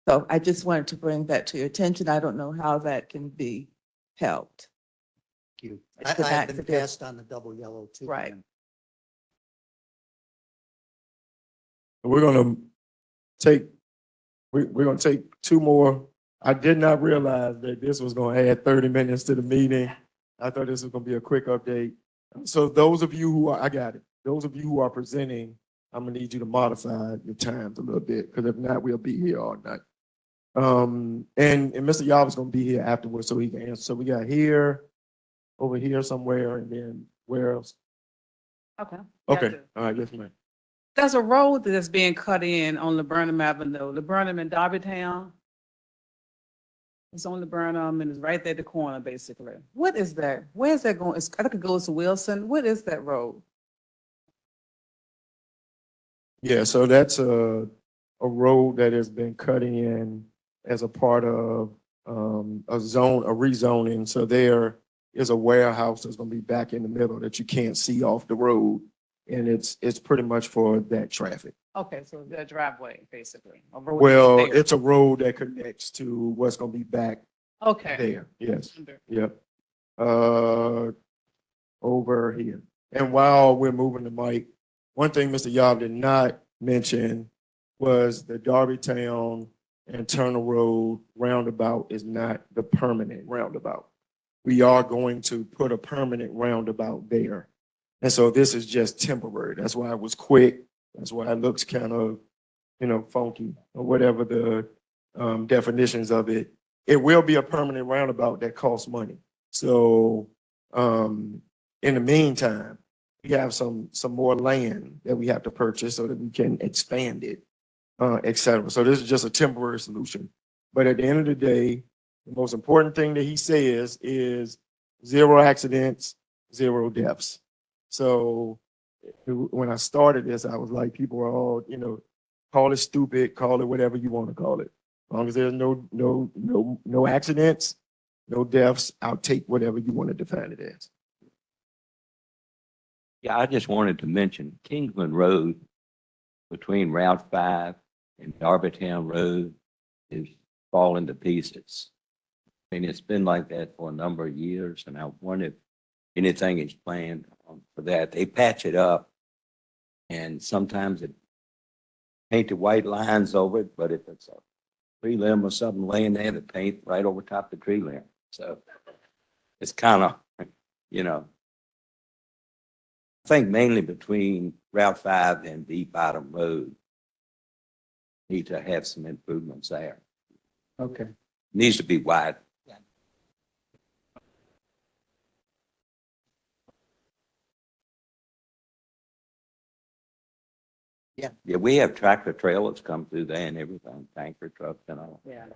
So I just wanted to bring that to your attention. I don't know how that can be helped. Thank you. It's I've an been accident. passed on the double yellow too. Right. We're gonna take 2 more. I did not realize that this was gonna add 30 minutes to the meeting. I thought this was gonna be a quick update. So those of you who are, I got it. Those of you who are presenting, I'm gonna need you to modify your times a little bit, because if not, we'll be here all night. And Mr. Yao is gonna be here afterwards so he can answer. So we got here, over here somewhere, and then where else? Okay. Okay, all right, yes, ma'am. There's a road that's being cut in on Laburnum Avenue, Laburnum and Darbytown. It's on Laburnum and it's right there at the corner, basically. What is that? Where is that going? I think it goes to Wilson. What is that road? Yeah, so that's a road that has been cut in as a part of a rezoning. So there is a warehouse that's gonna be back in the middle that you can't see off the road. And it's pretty much for that traffic. Okay, so the driveway, basically. a road Well, there. it's a road that connects to what's gonna be back Okay. there, yes, Under. yep. Over here. And while we're moving the mic, one thing Mr. Yob did not mention was the Darbytown and Turner Road roundabout is not the permanent roundabout. We are going to put a permanent roundabout there. And so this is just temporary. That's why it was quick. That's why it looks kind of, funky or whatever the definitions of it. It will be a permanent roundabout that costs money. So in the meantime, we have some more land that we have to purchase so that we can expand it, et cetera. So this is just a temporary solution. But at the end of the day, the most important thing that he says is 0 accidents, 0 deaths. So when I started this, I was like, people are all, call it stupid, call it whatever you want to call it. As long as there's no accidents, no deaths, I'll take whatever you want to define it as. Yeah, I just wanted to mention Kingsland Road between Route 5 and Darbytown Road is falling to pieces. I mean, it's been like that for a number of years, and I wonder if anything is planned for that. They patch it up, and sometimes it paint the white lines over it, but if it's a tree limb or something laying there, they paint right over top the tree limb. So it's kind of, I think mainly between Route 5 and Deep Bottom Road, need to have some improvements there. Okay. Needs to be wide. Yeah, we have tractor trailers come through there and everything, tanker trucks and all. Yeah.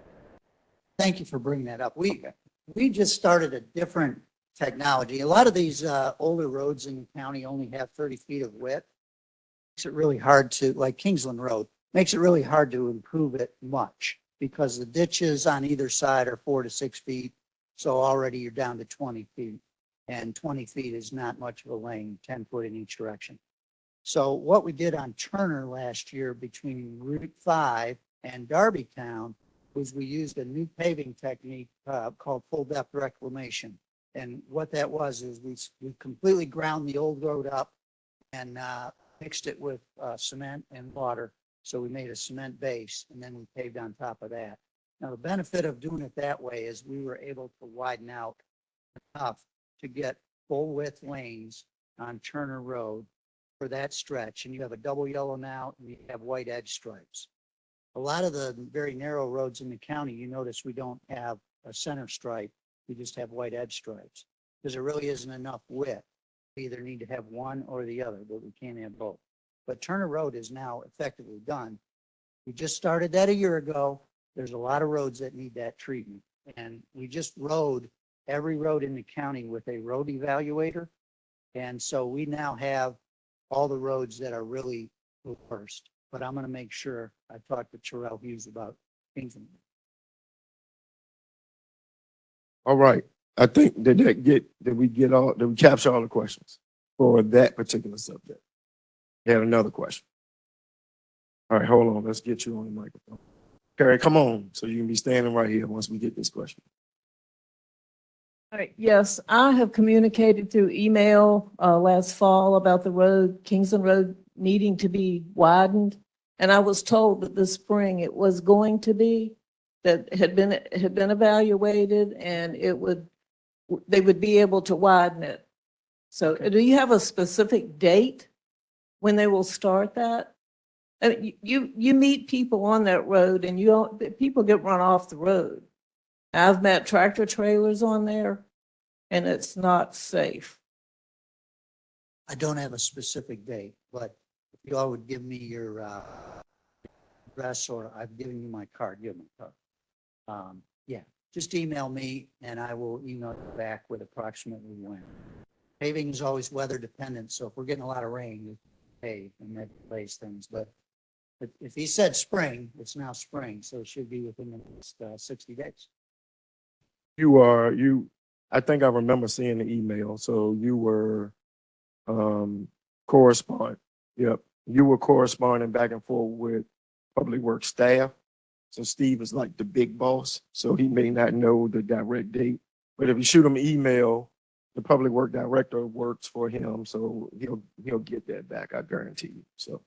Thank you for bringing that up. We just started a different technology. A lot of these older roads in the county only have 30 feet of width. Makes it really hard to, like Kingsland Road, makes it really hard to improve it much because the ditches on either side are 4 to 6 feet. So already you're down to 20 feet, and 20 feet is not much of a lane, 10 foot in each direction. So what we did on Turner last year between Route 5 and Darbytown was we used a new paving technique called full depth reclamation. And what that was is we completely ground the old road up and mixed it with cement and water. So we made a cement base and then we paved on top of that. Now, the benefit of doing it that way is we were able to widen out enough to get full width lanes on Turner Road for that stretch. And you have a double yellow now and you have white edge stripes. A lot of the very narrow roads in the county, you notice we don't have a center stripe. We just have white edge stripes because there really isn't enough width. We either need to have one or the other, but we can't have both. But Turner Road is now effectively done. We just started that a year ago. There's a lot of roads that need that treatment. And we just rode every road in the county with a road evaluator. And so we now have all the roads that are really the worst. But I'm going to make sure I talk to Terrell Hughes about things. All right. I think did we capture all the questions for that particular subject? You had another question. All right, hold on. Let's get you on the microphone. Carrie, come on, so you can be standing right here once we get this question. All right, yes, I have communicated through email last fall about the road, Kingsland Road needing to be widened. And I was told that this spring it was going to be, that had been evaluated and they would be able to widen it. So do you have a specific date when they will start that? I mean, you meet people on that road and people get run off the road. I've met tractor trailers on there and it's not safe. I don't have a specific date, but if you all would give me your address, or I've given you my card, give me my card. Yeah, just email me and I will email you back with approximately when. Paving is always weather dependent, so if we're getting a lot of rain, we pave and that delays things. But if he said spring, it's now spring, so it should be within the next 60 days. I think I remember seeing the email. So you were corresponding. Yep. You were corresponding back and forth with Public Works staff. So Steve is like the big boss. So he may not know the direct date. But if you shoot him an email, the Public Work Director works for him. So he'll get that back, I guarantee you. So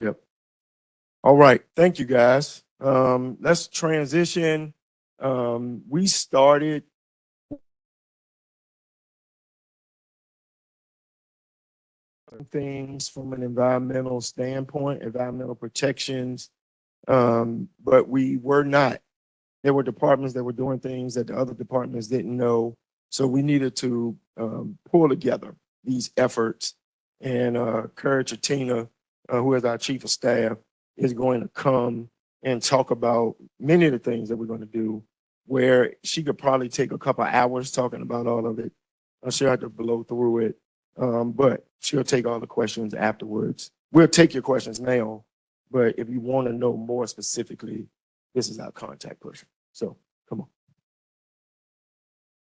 yep. All right. Thank you guys. Let's transition. We started things from an environmental standpoint, environmental protections. But we were not. There were departments that were doing things that the other departments didn't know. So we needed to pull together these efforts. And Courage Tina, who is our chief of staff, is going to come and talk about many of the things that we're going to do, where she could probably take a couple of hours talking about all of it. She'll have to blow through it, but she'll take all the questions afterwards. We'll take your questions now, but if you want to know more specifically, this is our contact person. So come on.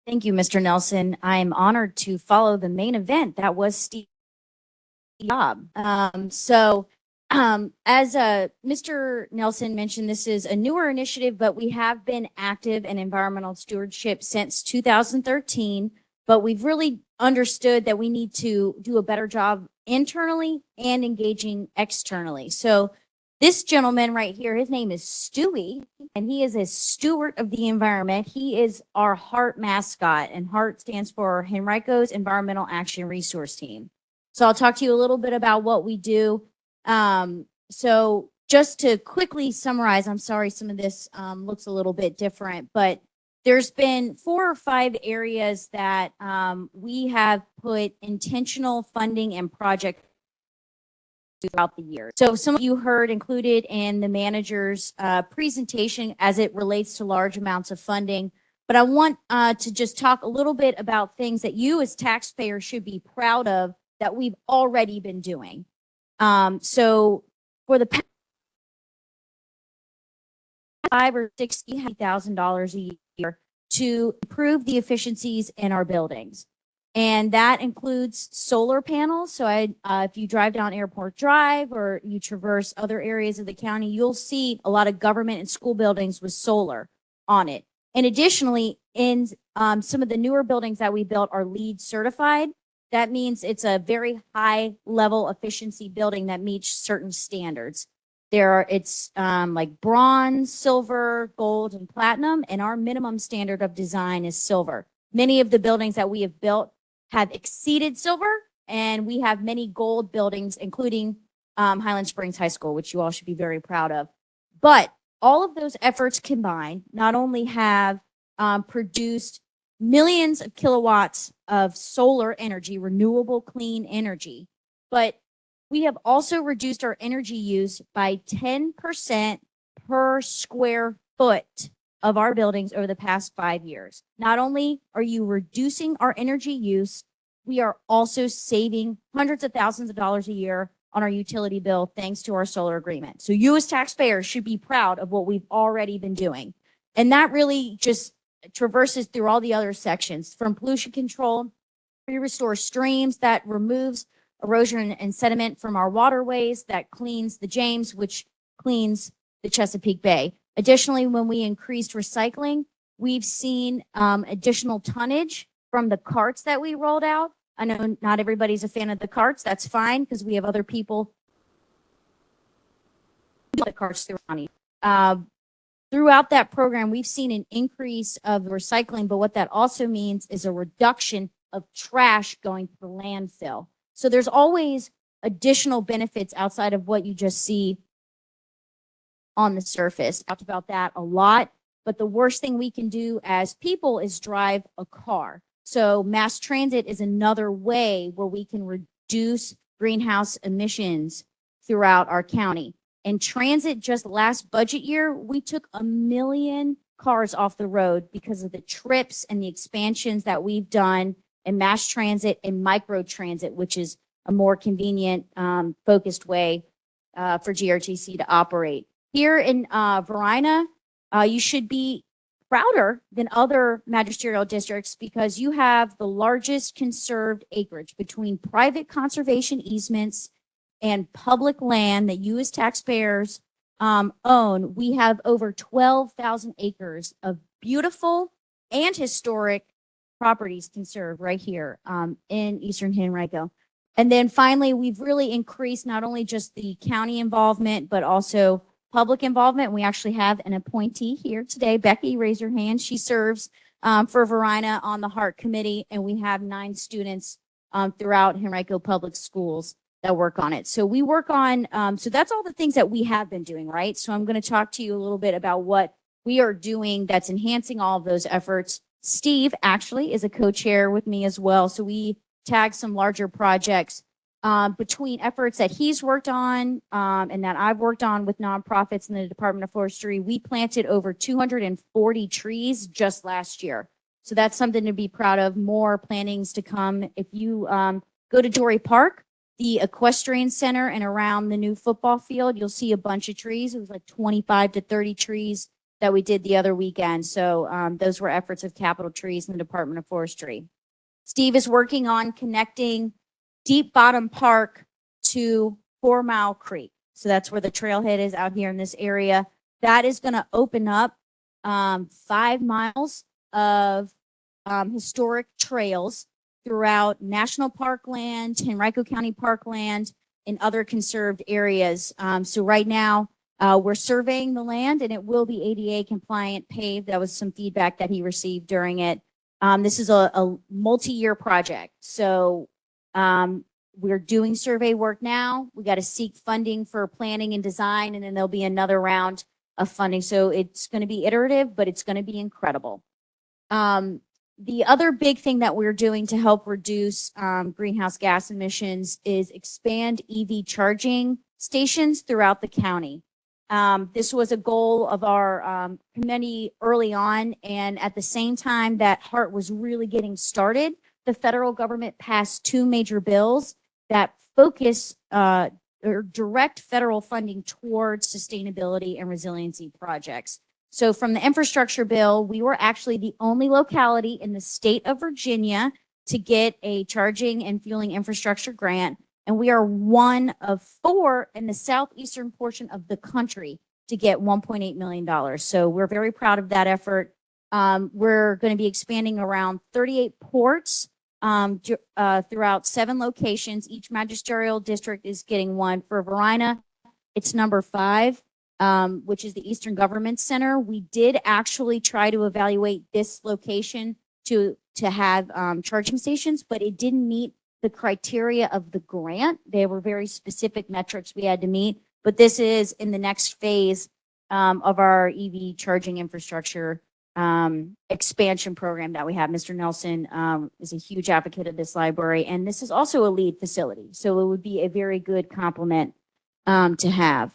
Thank you, Mr. Nelson. I'm honored to follow the main event. That was Steve's job. As Mr. Nelson mentioned, this is a newer initiative, but we have been active in environmental stewardship since 2013. But we've really understood that we need to do a better job internally and engaging externally. So this gentleman right here, his name is Stewie, and he is a steward of the environment. He is our HEART mascot, and HEART stands for Henrico's Environmental Action Resource Team. So I'll talk to you a little bit about what we do. So just to quickly summarize, I'm sorry some of this looks a little bit different, but there's been 4 or 5 areas that we have put intentional funding and project throughout the year. So some of you heard included in the manager's presentation as it relates to large amounts of funding. But I want to just talk a little bit about things that you as taxpayers should be proud of that we've already been doing. So for the past $5,000 or $60,000 a year to improve the efficiencies in our buildings. And that includes solar panels. So if you drive down Airport Drive or you traverse other areas of the county, you'll see a lot of government and school buildings with solar on it. And additionally, in some of the newer buildings that we built are LEED certified. That means it's a very high level efficiency building that meets certain standards. It's like bronze, silver, gold, and platinum, and our minimum standard of design is silver. Many of the buildings that we have built have exceeded silver, and we have many gold buildings, including Highland Springs High School, which you all should be very proud of. But all of those efforts combined not only have produced millions of kilowatts of solar energy, renewable clean energy, but we have also reduced our energy use by 10% per square foot of our buildings over the past 5 years. Not only are you reducing our energy use, we are also saving hundreds of thousands of dollars a year on our utility bill thanks to our solar agreement. So you as taxpayers should be proud of what we've already been doing. And that really just traverses through all the other sections, from pollution control. We restore streams, that removes erosion and sediment from our waterways, that cleans the James, which cleans the Chesapeake Bay. Additionally, when we increased recycling, we've seen additional tonnage from the carts that we rolled out. I know not everybody's a fan of the carts. That's fine, because we have other people the carts through. Throughout that program, we've seen an increase of recycling, but what that also means is a reduction of trash going to the landfill. So there's always additional benefits outside of what you just see on the surface. Talked about that a lot, but the worst thing we can do as people is drive a car. So mass transit is another way where we can reduce greenhouse emissions throughout our county. And transit, just last budget year, we took 1 million cars off the road because of the trips and the expansions that we've done in mass transit and micro transit, which is a more convenient, focused way for GRTC to operate. Here in Varina, you should be prouder than other magisterial districts because you have the largest conserved acreage between private conservation easements and public land that you as taxpayers own. We have over 12,000 acres of beautiful and historic properties conserved right here in Eastern Henrico. And then finally, we've really increased not only just the county involvement, but also public involvement. We actually have an appointee here today. Becky, raise your hand. She serves for Varina on the HEART committee, and we have 9 students throughout Henrico Public Schools that work on it. So we work on, so that's all the things that we have been doing, right? So I'm going to talk to you a little bit about what we are doing that's enhancing all of those efforts. Steve actually is a co-chair with me as well. So we tag some larger projects between efforts that he's worked on and that I've worked on with nonprofits in the Department of Forestry. We planted over 240 trees just last year. So that's something to be proud of. More plantings to come. If you go to Jory Park, the equestrian center, and around the new football field, you'll see a bunch of trees. It was like 25 to 30 trees that we did the other weekend. So those were efforts of capital trees in the Department of Forestry. Steve is working on connecting Deep Bottom Park to 4 Mile Creek. So that's where the trailhead is out here in this area. That is going to open up 5 miles of historic trails throughout national parkland, Henrico County parkland, and other conserved areas. So right now, we're surveying the land, and it will be ADA compliant paved. That was some feedback that he received during it. This is a multi-year project. So we're doing survey work now. We got to seek funding for planning and design, and then there'll be another round of funding. So it's going to be iterative, but it's going to be incredible. The other big thing that we're doing to help reduce greenhouse gas emissions is expand EV charging stations throughout the county. This was a goal of our committee early on, and at the same time that HART was really getting started, the federal government passed 2 major bills that focus or direct federal funding towards sustainability and resiliency projects. So from the infrastructure bill, we were actually the only locality in the state of Virginia to get a charging and fueling infrastructure grant. And we are one of 4 in the southeastern portion of the country to get $1.8 million. So we're very proud of that effort. We're going to be expanding around 38 ports throughout 7 locations. Each magisterial district is getting one. For Varina, it's number 5. Which is the Eastern Government Center. We did actually try to evaluate this location to have charging stations, but it didn't meet the criteria of the grant. They were very specific metrics we had to meet, but this is in the next phase of our EV charging infrastructure expansion program that we have. Mr. Nelson is a huge advocate of this library, and this is also a LEED facility, so it would be a very good complement to have.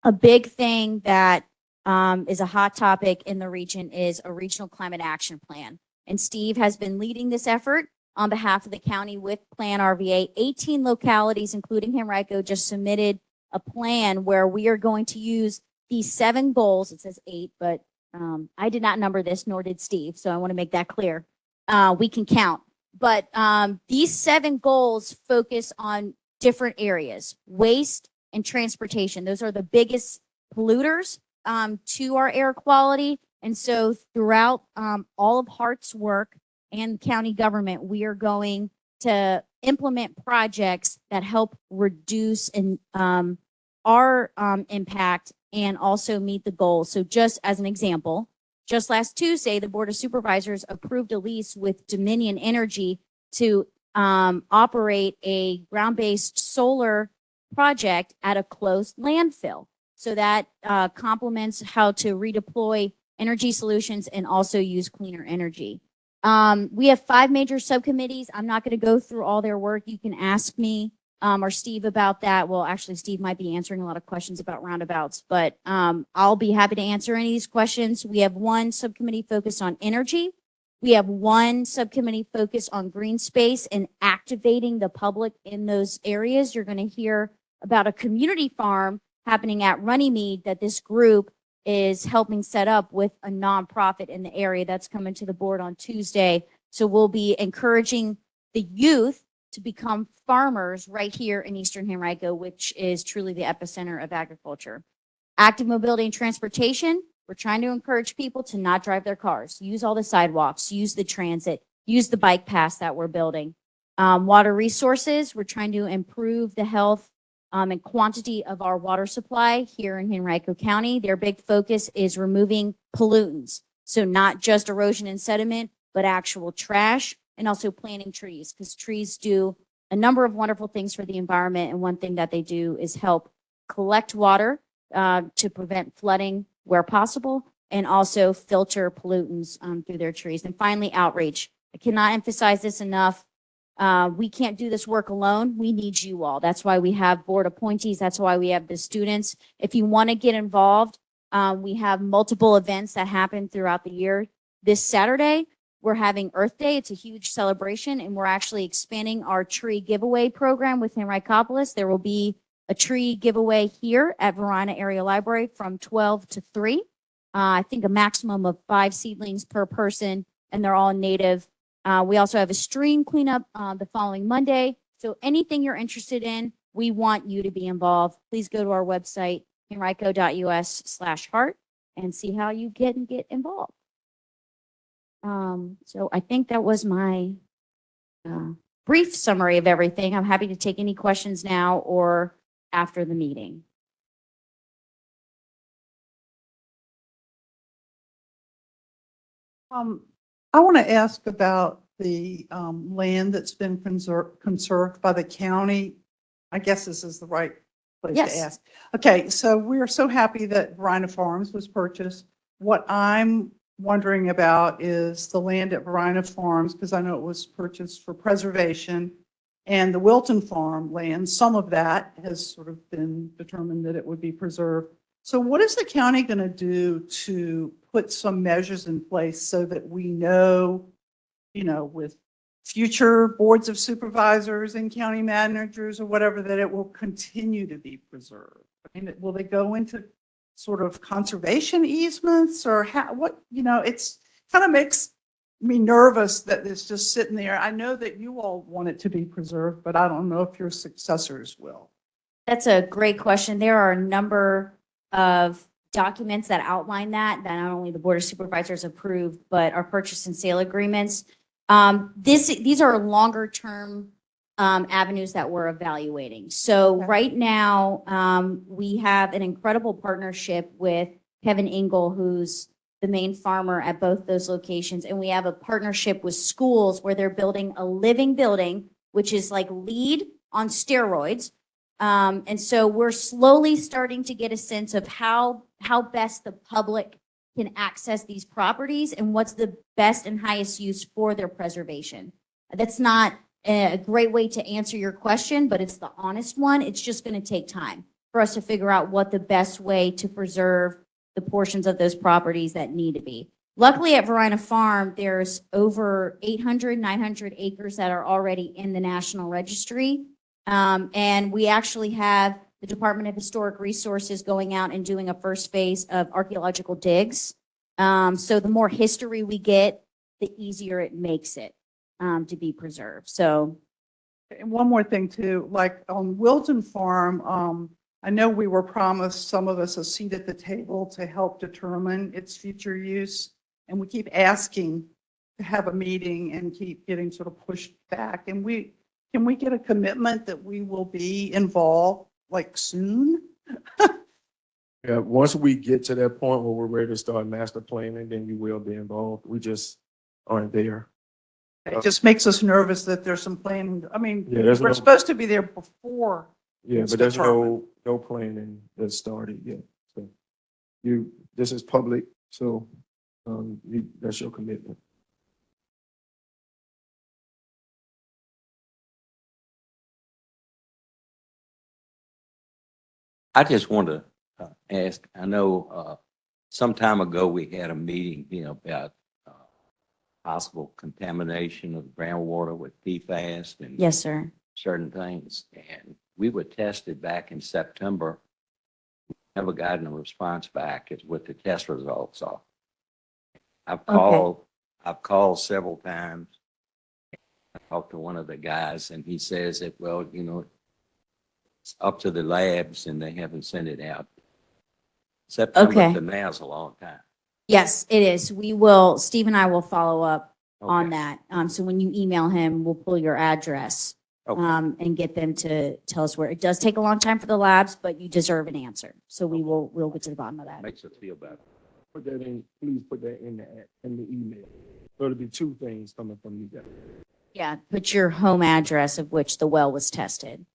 A big thing that is a hot topic in the region is a regional climate action plan. And Steve has been leading this effort on behalf of the county with Plan RVA. 18 localities, including Henrico, just submitted a plan where we are going to use these 7 goals. It says 8, but I did not number this, nor did Steve. So I want to make that clear. We can count. But these 7 goals focus on different areas: waste and transportation. Those are the biggest polluters to our air quality. And so throughout all of HART's work and county government, we are going to implement projects that help reduce our impact and also meet the goals. So just as an example, just last Tuesday, the Board of Supervisors approved a lease with Dominion Energy to operate a ground-based solar project at a closed landfill. So that complements how to redeploy energy solutions and also use cleaner energy. We have 5 major subcommittees. I'm not going to go through all their work. You can ask me or Steve about that. Well, actually, Steve might be answering a lot of questions about roundabouts, but I'll be happy to answer any of these questions. We have 1 subcommittee focused on energy. We have 1 subcommittee focused on green space and activating the public in those areas. You're going to hear about a community farm happening at Runnymede that this group is helping set up with a nonprofit in the area. That's coming to the board on Tuesday. So we'll be encouraging the youth to become farmers right here in Eastern Henrico, which is truly the epicenter of agriculture. Active mobility and transportation. We're trying to encourage people to not drive their cars, use all the sidewalks, use the transit, use the bike paths that we're building. Water resources. We're trying to improve the health and quantity of our water supply here in Henrico County. Their big focus is removing pollutants. So not just erosion and sediment, but actual trash and also planting trees, because trees do a number of wonderful things for the environment. And one thing that they do is help collect water to prevent flooding where possible, and also filter pollutants through their trees. And finally, outreach. I cannot emphasize this enough. We can't do this work alone. We need you all. That's why we have board appointees. That's why we have the students. If you want to get involved, we have multiple events that happen throughout the year. This Saturday, we're having Earth Day. It's a huge celebration, and we're actually expanding our tree giveaway program with Henrico. There will be a tree giveaway here at Varina Area Library from 12 to 3. I think a maximum of 5 seedlings per person, and they're all native. We also have a stream cleanup the following Monday. So anything you're interested in, we want you to be involved. Please go to our website, henrico.us/heart, and see how you can get involved. So I think that was my brief summary of everything. I'm happy to take any questions now or after the meeting. I want to ask about the land that's been conserved by the county. I guess this is the right place to Yes. ask. Okay, so we're so happy that Varina Farms was purchased. What I'm wondering about is the land at Varina Farms, because I know it was purchased for preservation, and the Wilton Farm land, some of that has sort of been determined that it would be preserved. So what is the county going to do to put some measures in place so that we know, with future boards of supervisors and county managers or whatever, that it will continue to be preserved? I mean, will they go into sort of conservation easements, or it's kind of makes me nervous that it's just sitting there. I know that you all want it to be preserved, but I don't know if your successors will. That's a great question. There are a number of documents that outline that not only the Board of Supervisors approved, but our purchase and sale agreements. These are longer term avenues that we're evaluating. So Okay. right now, we have an incredible partnership with Kevin Engel, who's the main farmer at both those locations. And we have a partnership with schools where they're building a living building, which is like LEED on steroids. And so we're slowly starting to get a sense of how best the public can access these properties and what's the best and highest use for their preservation. That's not a great way to answer your question, but it's the honest one. It's just going to take time for us to figure out what the best way to preserve the portions of those properties that need to be. Luckily at Varina Farm, there's over 800, 900 acres that are already in the National Registry. And we actually have the Department of Historic Resources going out and doing a first phase of archaeological digs. So the more history we get, the easier it makes it to be preserved. So. And one more thing too, like on Wilton Farm, I know we were promised, some of us, a seat at the table to help determine its future use. And we keep asking to have a meeting and keep getting sort of pushed back. And can we get a commitment that we will be involved like soon? Yeah, once we get to that point where we're ready to start master planning, then you will be involved. We just aren't there. It just makes us nervous that there's some planning. I mean, Yeah, there's we're no- supposed to be there before. Yeah, It's but there's determined. no planning that started yet. So this is public, so that's your commitment. I just want to ask, I know some time ago we had a meeting, about possible contamination of groundwater with PFAS and Yes, sir. certain things. And we were tested back in September. Never gotten a response back as what the test results are. I've called several times. I talked to one of the guys and he says that, well, it's up to the labs and they haven't sent it out. September Okay. to now is a long time. Yes, it is. Steve and I will follow up on Okay. that. So when you email him, we'll pull your address Okay. and get them to tell us where. It does take a long time for the labs, but you deserve an answer. So we'll get to the bottom of that. Makes us feel better. Please put that in the email. So it'll be 2 things coming from you guys. Yeah, put your home address of which the well was tested.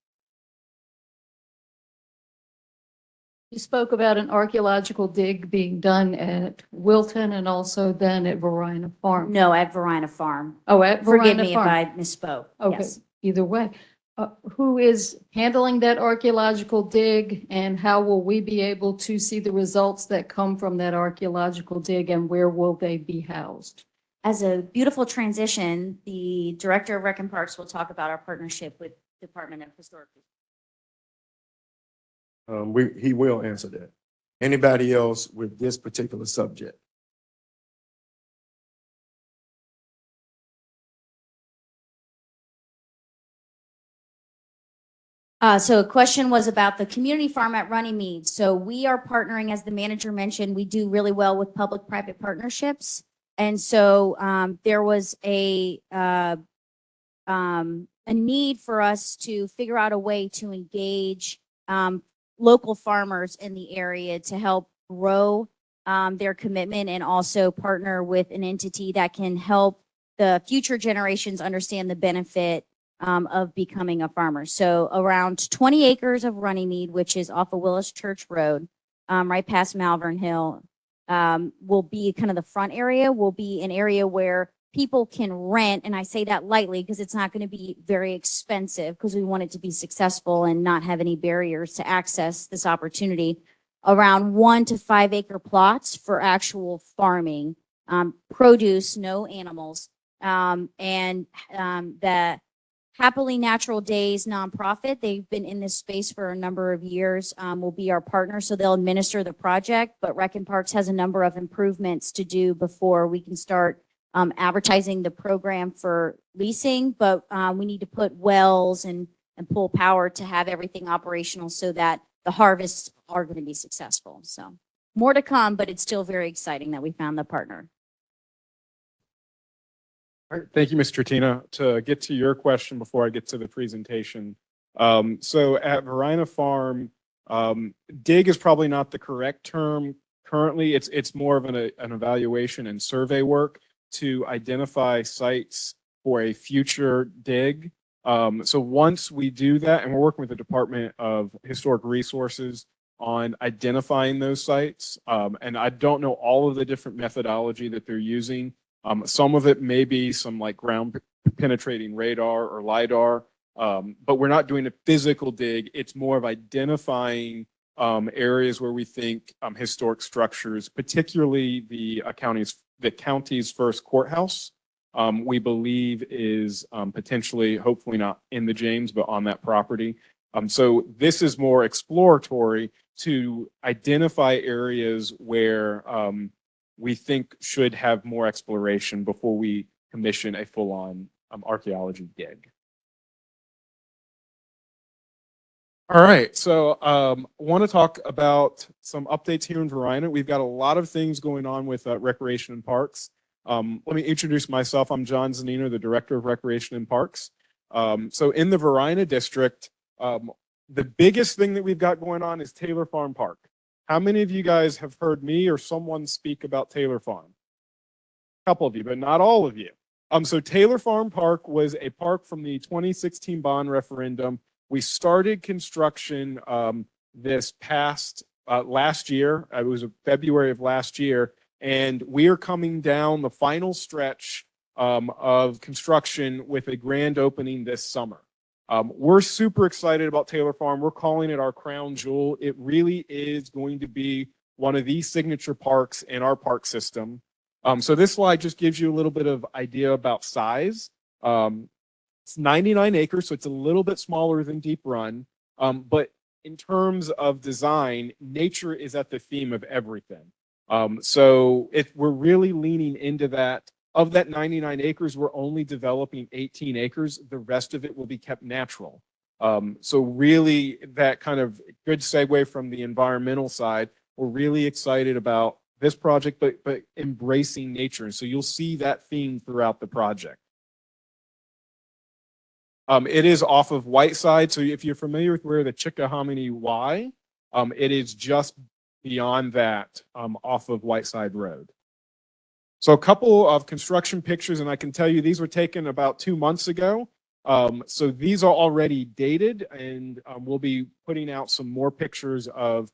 You spoke about an archaeological dig being done at Wilton and also then at Varina Farm. No, at Varina Farm. Oh, at Forgive Varina me if Farm. I misspoke. Okay, Yes. either way. Who is handling that archaeological dig, and how will we be able to see the results that come from that archaeological dig, and where will they be housed? As a beautiful transition, the Director of Rec and Parks will talk about our partnership with Department of Historic. He will answer that. Anybody else with this particular subject? So a question was about the community farm at Runnymede. So we are partnering, as the manager mentioned, we do really well with public-private partnerships. And so there was a need for us to figure out a way to engage local farmers in the area to help grow their commitment and also partner with an entity that can help the future generations understand the benefit of becoming a farmer. So around 20 acres of Runnymede, which is off of Willis Church Road, right past Malvern Hill, will be kind of the front area, will be an area where people can rent. And I say that lightly because it's not going to be very expensive, because we want it to be successful and not have any barriers to access this opportunity. Around 1 to 5 acre plots for actual farming, produce, no animals. The Happily Natural Days nonprofit, they've been in this space for a number of years, will be our partner. So they'll administer the project, but Rec and Parks has a number of improvements to do before we can start advertising the program for leasing. But we need to put wells and pull power to have everything operational so that the harvests are going to be successful. So more to come, but it's still very exciting that we found the partner. All right, thank you, Ms. Tratina. To get to your question before I get to the presentation. So at Varina Farm, dig is probably not the correct term currently. It's more of an evaluation and survey work to identify sites for a future dig. So once we do that, and we're working with the Department of Historic Resources on identifying those sites, and I don't know all of the different methodology that they're using. Some of it may be some like ground penetrating radar or LIDAR, but we're not doing a physical dig. It's more of identifying areas where we think historic structures, particularly the county's first courthouse, we believe is potentially, hopefully not in the James, but on that property. So this is more exploratory to identify areas where we think should have more exploration before we commission a full-on archaeology dig. All right, so I want to talk about some updates here in Varina. We've got a lot of things going on with Recreation and Parks. Let me introduce myself. I'm John Zanino, the Director of Recreation and Parks. So in the Varina district, the biggest thing that we've got going on is Taylor Farm Park. How many of you guys have heard me or someone speak about Taylor Farm? A couple of you, but not all of you. So Taylor Farm Park was a park from the 2016 bond referendum. We started construction this past last year. It was February of last year, and we are coming down the final stretch of construction with a grand opening this summer. We're super excited about Taylor Farm. We're calling it our crown jewel. It really is going to be one of the signature parks in our park system. So this slide just gives you a little bit of idea about size. It's 99 acres, so it's a little bit smaller than Deep Run. But in terms of design, nature is at the theme of everything. So we're really leaning into that. Of that 99 acres, we're only developing 18 acres. The rest of it will be kept natural. So really that kind of good segue from the environmental side. We're really excited about this project, but embracing nature. And so you'll see that theme throughout the project. It is off of Whiteside. So if you're familiar with where the Chickahominy Y, it is just beyond that off of Whiteside Road. So a couple of construction pictures, and I can tell you these were taken about 2 months ago. So these are already dated, and we'll be putting out some more pictures of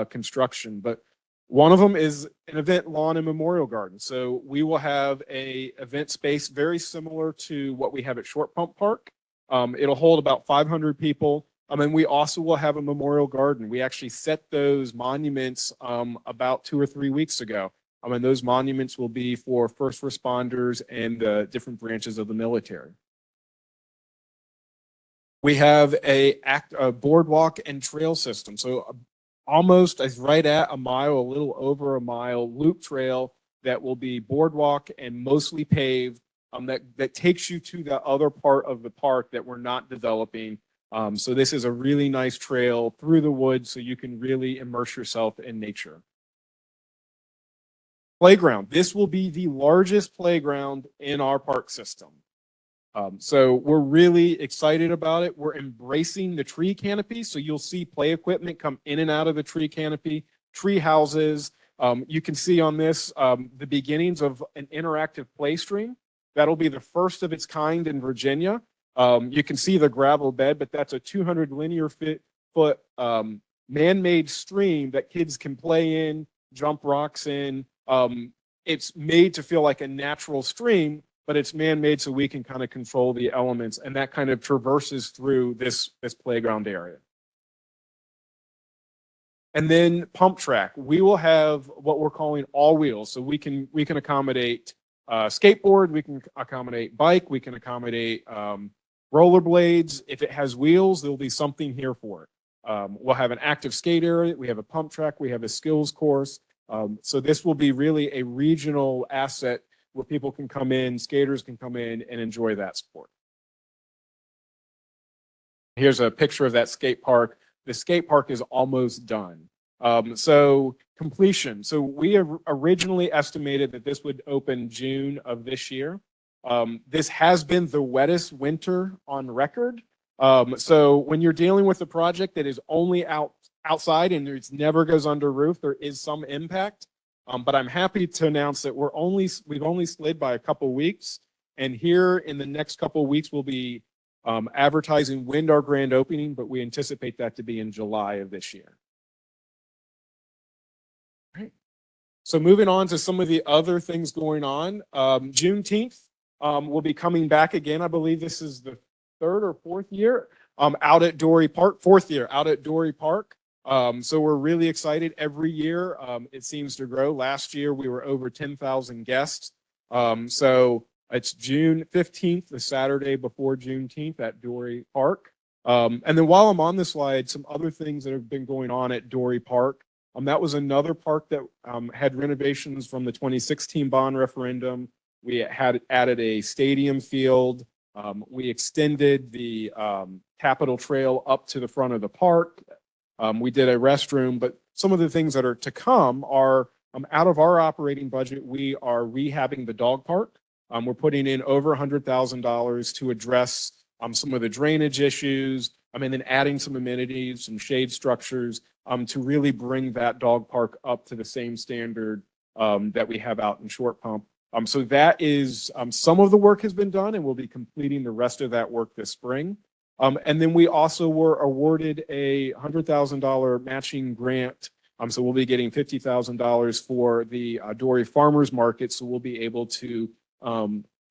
construction. But one of them is an event lawn and memorial garden. So we will have a event space very similar to what we have at Short Pump Park. It'll hold about 500 people. And we also will have a memorial garden. We actually set those monuments about 2 or 3 weeks ago. And those monuments will be for first responders and different branches of the military. We have a boardwalk and trail system. So almost right at a mile, a little over a mile loop trail that will be boardwalk and mostly paved that takes you to the other part of the park that we're not developing. So this is a really nice trail through the woods so you can really immerse yourself in nature. Playground. This will be the largest playground in our park system. So we're really excited about it. We're embracing the tree canopy. So you'll see play equipment come in and out of the tree canopy, tree houses. You can see on this the beginnings of an interactive play stream. That'll be the first of its kind in Virginia. You can see the gravel bed, but that's a 200 linear foot man-made stream that kids can play in, jump rocks in. It's made to feel like a natural stream, but it's man-made so we can kind of control the elements, and that kind of traverses through this playground area. And then pump track. We will have what we're calling all wheels. So we can accommodate skateboard, we can accommodate bike, we can accommodate rollerblades. If it has wheels, there'll be something here for it. We'll have an active skate area, we have a pump track, we have a skills course. So this will be really a regional asset where people can come in, skaters can come in and enjoy that sport. Here's a picture of that skate park. The skate park is almost done. So completion. So we originally estimated that this would open June of this year. This has been the wettest winter on record. So when you're dealing with a project that is only outside and it never goes under roof, there is some impact. But I'm happy to announce that we've only slid by a couple weeks. And here in the next couple of weeks, we'll be advertising when our grand opening, but we anticipate that to be in July of this year. All right. So moving on to some of the other things going on. Juneteenth will be coming back again. I believe this is the 3rd or 4th year out at Dory Park, 4th year out at Dory Park. So we're really excited every year. It seems to grow. Last year, we were over 10,000 guests. So it's June 15th, the Saturday before Juneteenth at Dory Park. And then while I'm on the slide, some other things that have been going on at Dory Park. That was another park that had renovations from the 2016 bond referendum. We had added a stadium field. We extended the Capitol Trail up to the front of the park. We did a restroom, but some of the things that are to come are out of our operating budget, we are rehabbing the dog park. We're putting in over $100,000 to address some of the drainage issues, and then adding some amenities, some shade structures to really bring that dog park up to the same standard that we have out in Short Pump. So that is some of the work has been done, and we'll be completing the rest of that work this spring. And then we also were awarded a $100,000 matching grant. So we'll be getting $50,000 for the Dory Farmers Market. So we'll be able to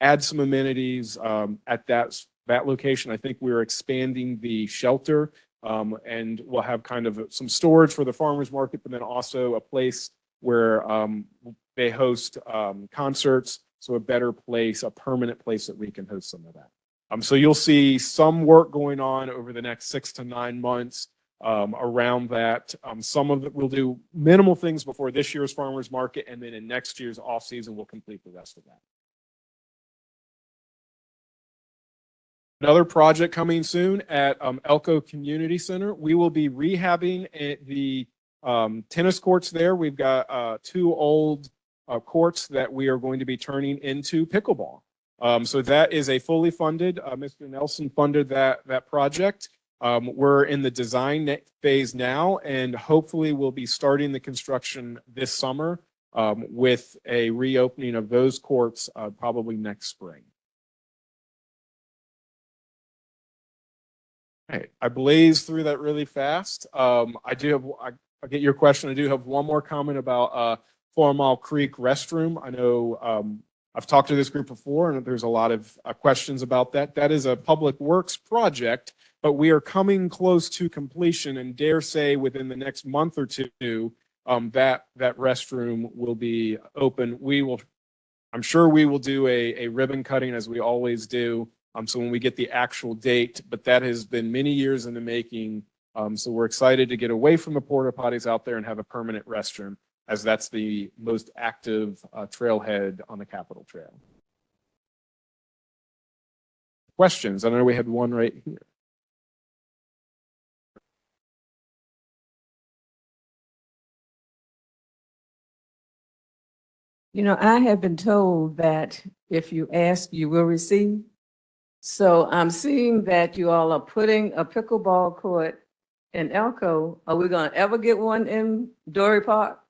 add some amenities at that location. I think we're expanding the shelter and we'll have kind of some storage for the farmers market, but then also a place where they host concerts. So a better place, a permanent place that we can host some of that. So you'll see some work going on over the next 6 to 9 months around that. Some of it we'll do minimal things before this year's farmers market, and then in next year's off season, we'll complete the rest of that. Another project coming soon at Elko Community Center. We will be rehabbing the tennis courts there. We've got 2 old courts that we are going to be turning into pickleball. So that is a fully funded, Mr. Nelson funded that project. We're in the design phase now, and hopefully we'll be starting the construction this summer. with a reopening of those courts probably next spring. Right. I blazed through that really fast. I get your question. I do have one more comment about 4 Mile Creek restroom. I know I've talked to this group before, and there's a lot of questions about that. That is a public works project, but we are coming close to completion, and dare say within the next month or two, that restroom will be open. I'm sure we will do a ribbon cutting as we always do. So when we get the actual date, but that has been many years in the making. So we're excited to get away from the porta potties out there and have a permanent restroom, as that's the most active trailhead on the Capitol Trail. Questions? I know we had one right here. You know, I have been told that if you ask, you will receive. So I'm seeing that you all are putting a pickleball court in Elko. Are we gonna ever get one in Dory Park?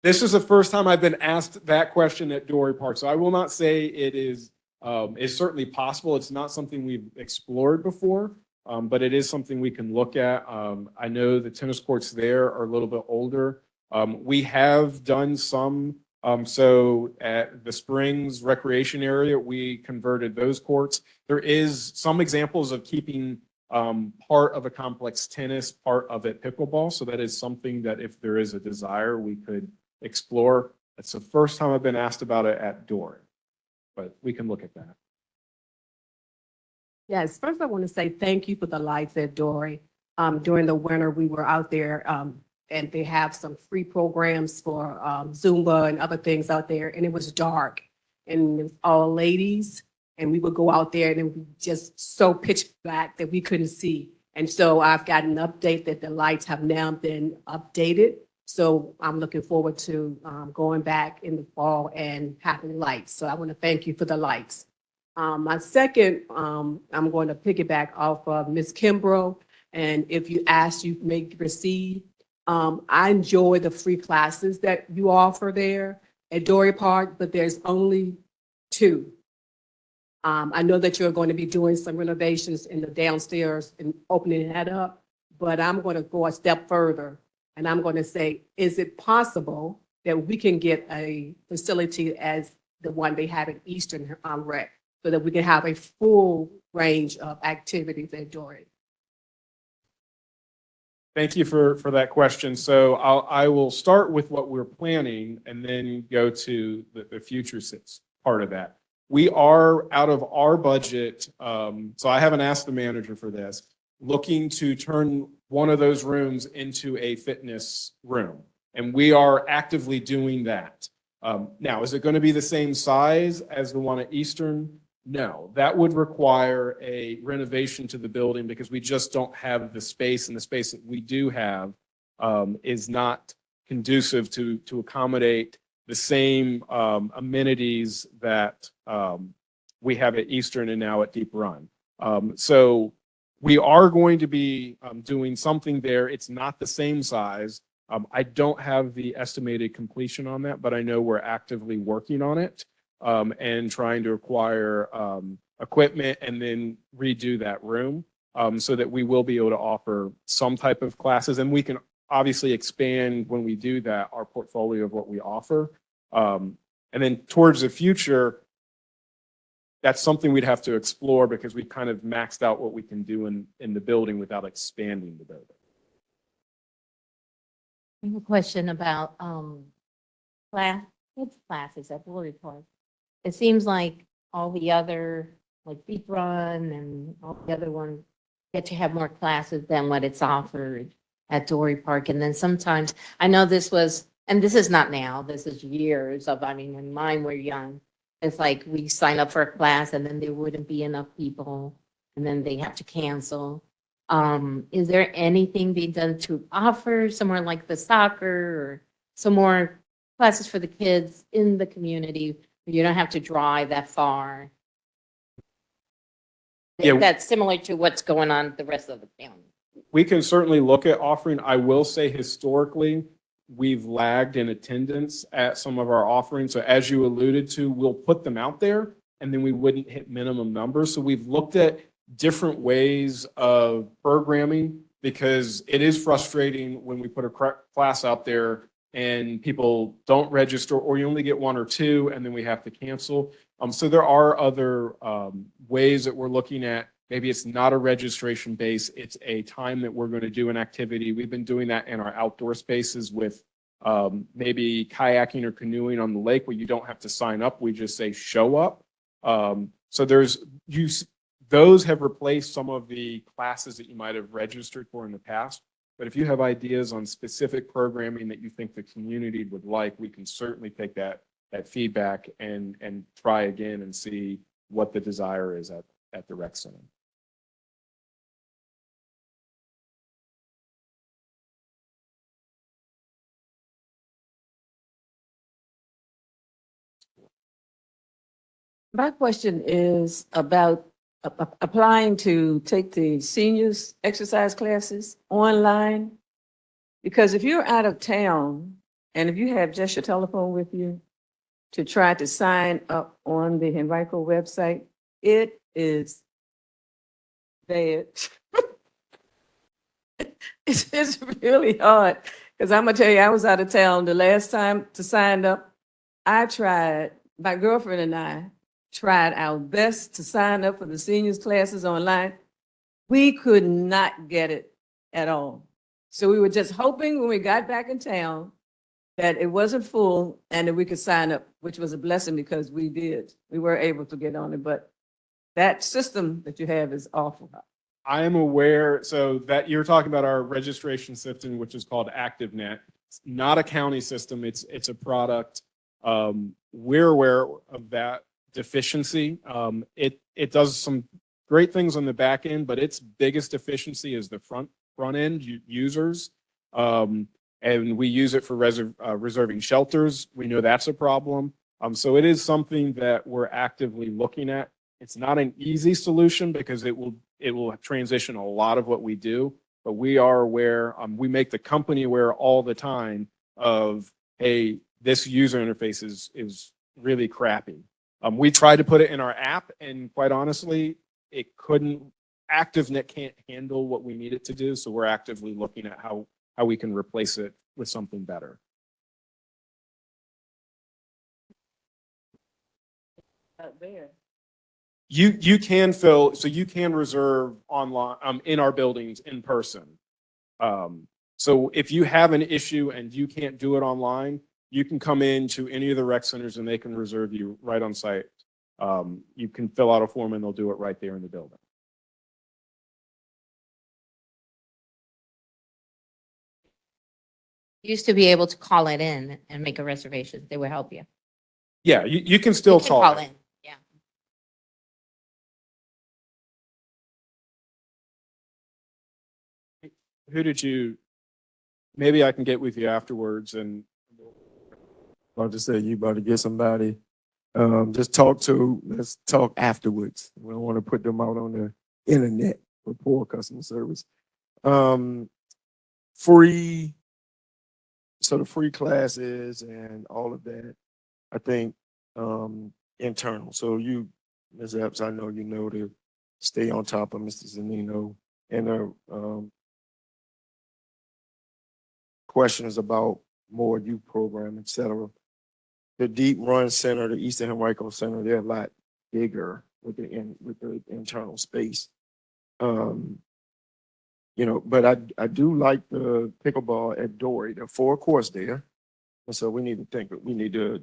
This is the first time I've been asked that question at Dory Park, so I will not say it is. It's certainly possible. It's not something we've explored before, but it is something we can look at. I know the tennis courts there are a little bit older. We have done some. So at the Springs Recreation area, we converted those courts. There is some examples of keeping part of a complex tennis, part of it pickleball. So that is something that if there is a desire, we could explore. It's the first time I've been asked about it at Dory, but we can look at that. Yes, first I want to say thank you for the lights at Dory. During the winter, we were out there and they have some free programs for Zumba and other things out there. And it was dark and it was all ladies. And we would go out there and it was just so pitch black that we couldn't see. And so I've got an update that the lights have now been updated. So I'm looking forward to going back in the fall and having lights. So I want to thank you for the lights. My second, I'm going to piggyback off of Ms. Kimbrough. And if you ask, you may receive. I enjoy the free classes that you offer there at Dory Park, but there's only 2. I know that you're going to be doing some renovations in the downstairs and opening that up, but I'm going to go a step further. And I'm going to say, is it possible that we can get a facility as the one they have in Eastern Rec so that we can have a full range of activities at Dory? Thank you for that question. So I will start with what we're planning and then go to the future part of that. We are out of our budget. So I haven't asked the manager for this, looking to turn one of those rooms into a fitness room. And we are actively doing that. Now, is it going to be the same size as the one at Eastern? No, that would require a renovation to the building because we just don't have the space, and the space that we do have is not conducive to accommodate the same amenities that we have at Eastern and now at Deep Run. So we are going to be doing something there. It's not the same size. I don't have the estimated completion on that, but I know we're actively working on it. And trying to acquire equipment and then redo that room so that we will be able to offer some type of classes. And we can obviously expand when we do that, our portfolio of what we offer. And then towards the future, that's something we'd have to explore because we've kind of maxed out what we can do in the building without expanding the building. I have a question about kids classes at Dory Park. It seems like all the other, like Deep Run and all the other ones get to have more classes than what it's offered at Dory Park. And then sometimes, I know this was, and this is not now, this is years of, I mean, when mine were young, it's like we sign up for a class and then there wouldn't be enough people and then they have to cancel. Is there anything being done to offer somewhere like the soccer or some more classes for the kids in the community? You don't have to drive that far. Yeah. That's similar to what's going on the rest of the county. We can certainly look at offering. I will say historically, we've lagged in attendance at some of our offerings. So as you alluded to, we'll put them out there and then we wouldn't hit minimum numbers. So we've looked at different ways of programming because it is frustrating when we put a class out there and people don't register, or you only get one or two and then we have to cancel. So there are other ways that we're looking at. Maybe it's not a registration base, it's a time that we're going to do an activity. We've been doing that in our outdoor spaces with maybe kayaking or canoeing on the lake where you don't have to sign up. We just say show up. So those have replaced some of the classes that you might have registered for in the past. But if you have ideas on specific programming that you think the community would like, we can certainly take that feedback and try again and see what the desire is at the rec center. My question is about applying to take the seniors exercise classes online. Because if you're out of town and if you have just your telephone with you to try to sign up on the Henrico website, it is bad. It's really hard. Because I'm gonna tell you, I was out of town the last time to sign up. I tried, my girlfriend and I tried our best to sign up for the seniors classes online. We could not get it at all. So we were just hoping when we got back in town that it wasn't full and that we could sign up, which was a blessing because we did. We were able to get on it, but that system that you have is awful. I am aware, so that you're talking about our registration system, which is called ActiveNet. It's not a county system, it's a product. We're aware of that deficiency. It does some great things on the back end, but its biggest deficiency is the front end users. And we use it for reserving shelters. We know that's a problem. So it is something that we're actively looking at. It's not an easy solution because it will transition a lot of what we do, but we are aware, we make the company aware all the time of, hey, this user interface is really crappy. We tried to put it in our app and quite honestly, ActiveNet can't handle what we need it to do. So we're actively looking at how we can replace it with something better. Out there. You can reserve online in our buildings in person. So if you have an issue and you can't do it online, you can come in to any of the rec centers and they can reserve you right on site. You can fill out a form and they'll do it right there in the building. You used to be able to call it in and make a reservation. They will help you. Yeah, you can still You can call in. Yeah. Who did you, maybe I can get with you afterwards and I'll just say you about to get somebody. Let's talk afterwards. We don't want to put them out on the internet for poor customer service. Free classes and all of that, I think, internal. So you, Ms. Epps, I know you know to stay on top of Mr. Zanino and questions about more youth program, et cetera. The Deep Run Center, the Eastern Henrico Center, they're a lot bigger with the internal space. But I do like the pickleball at Dory. There are 4 courts there. And so we need to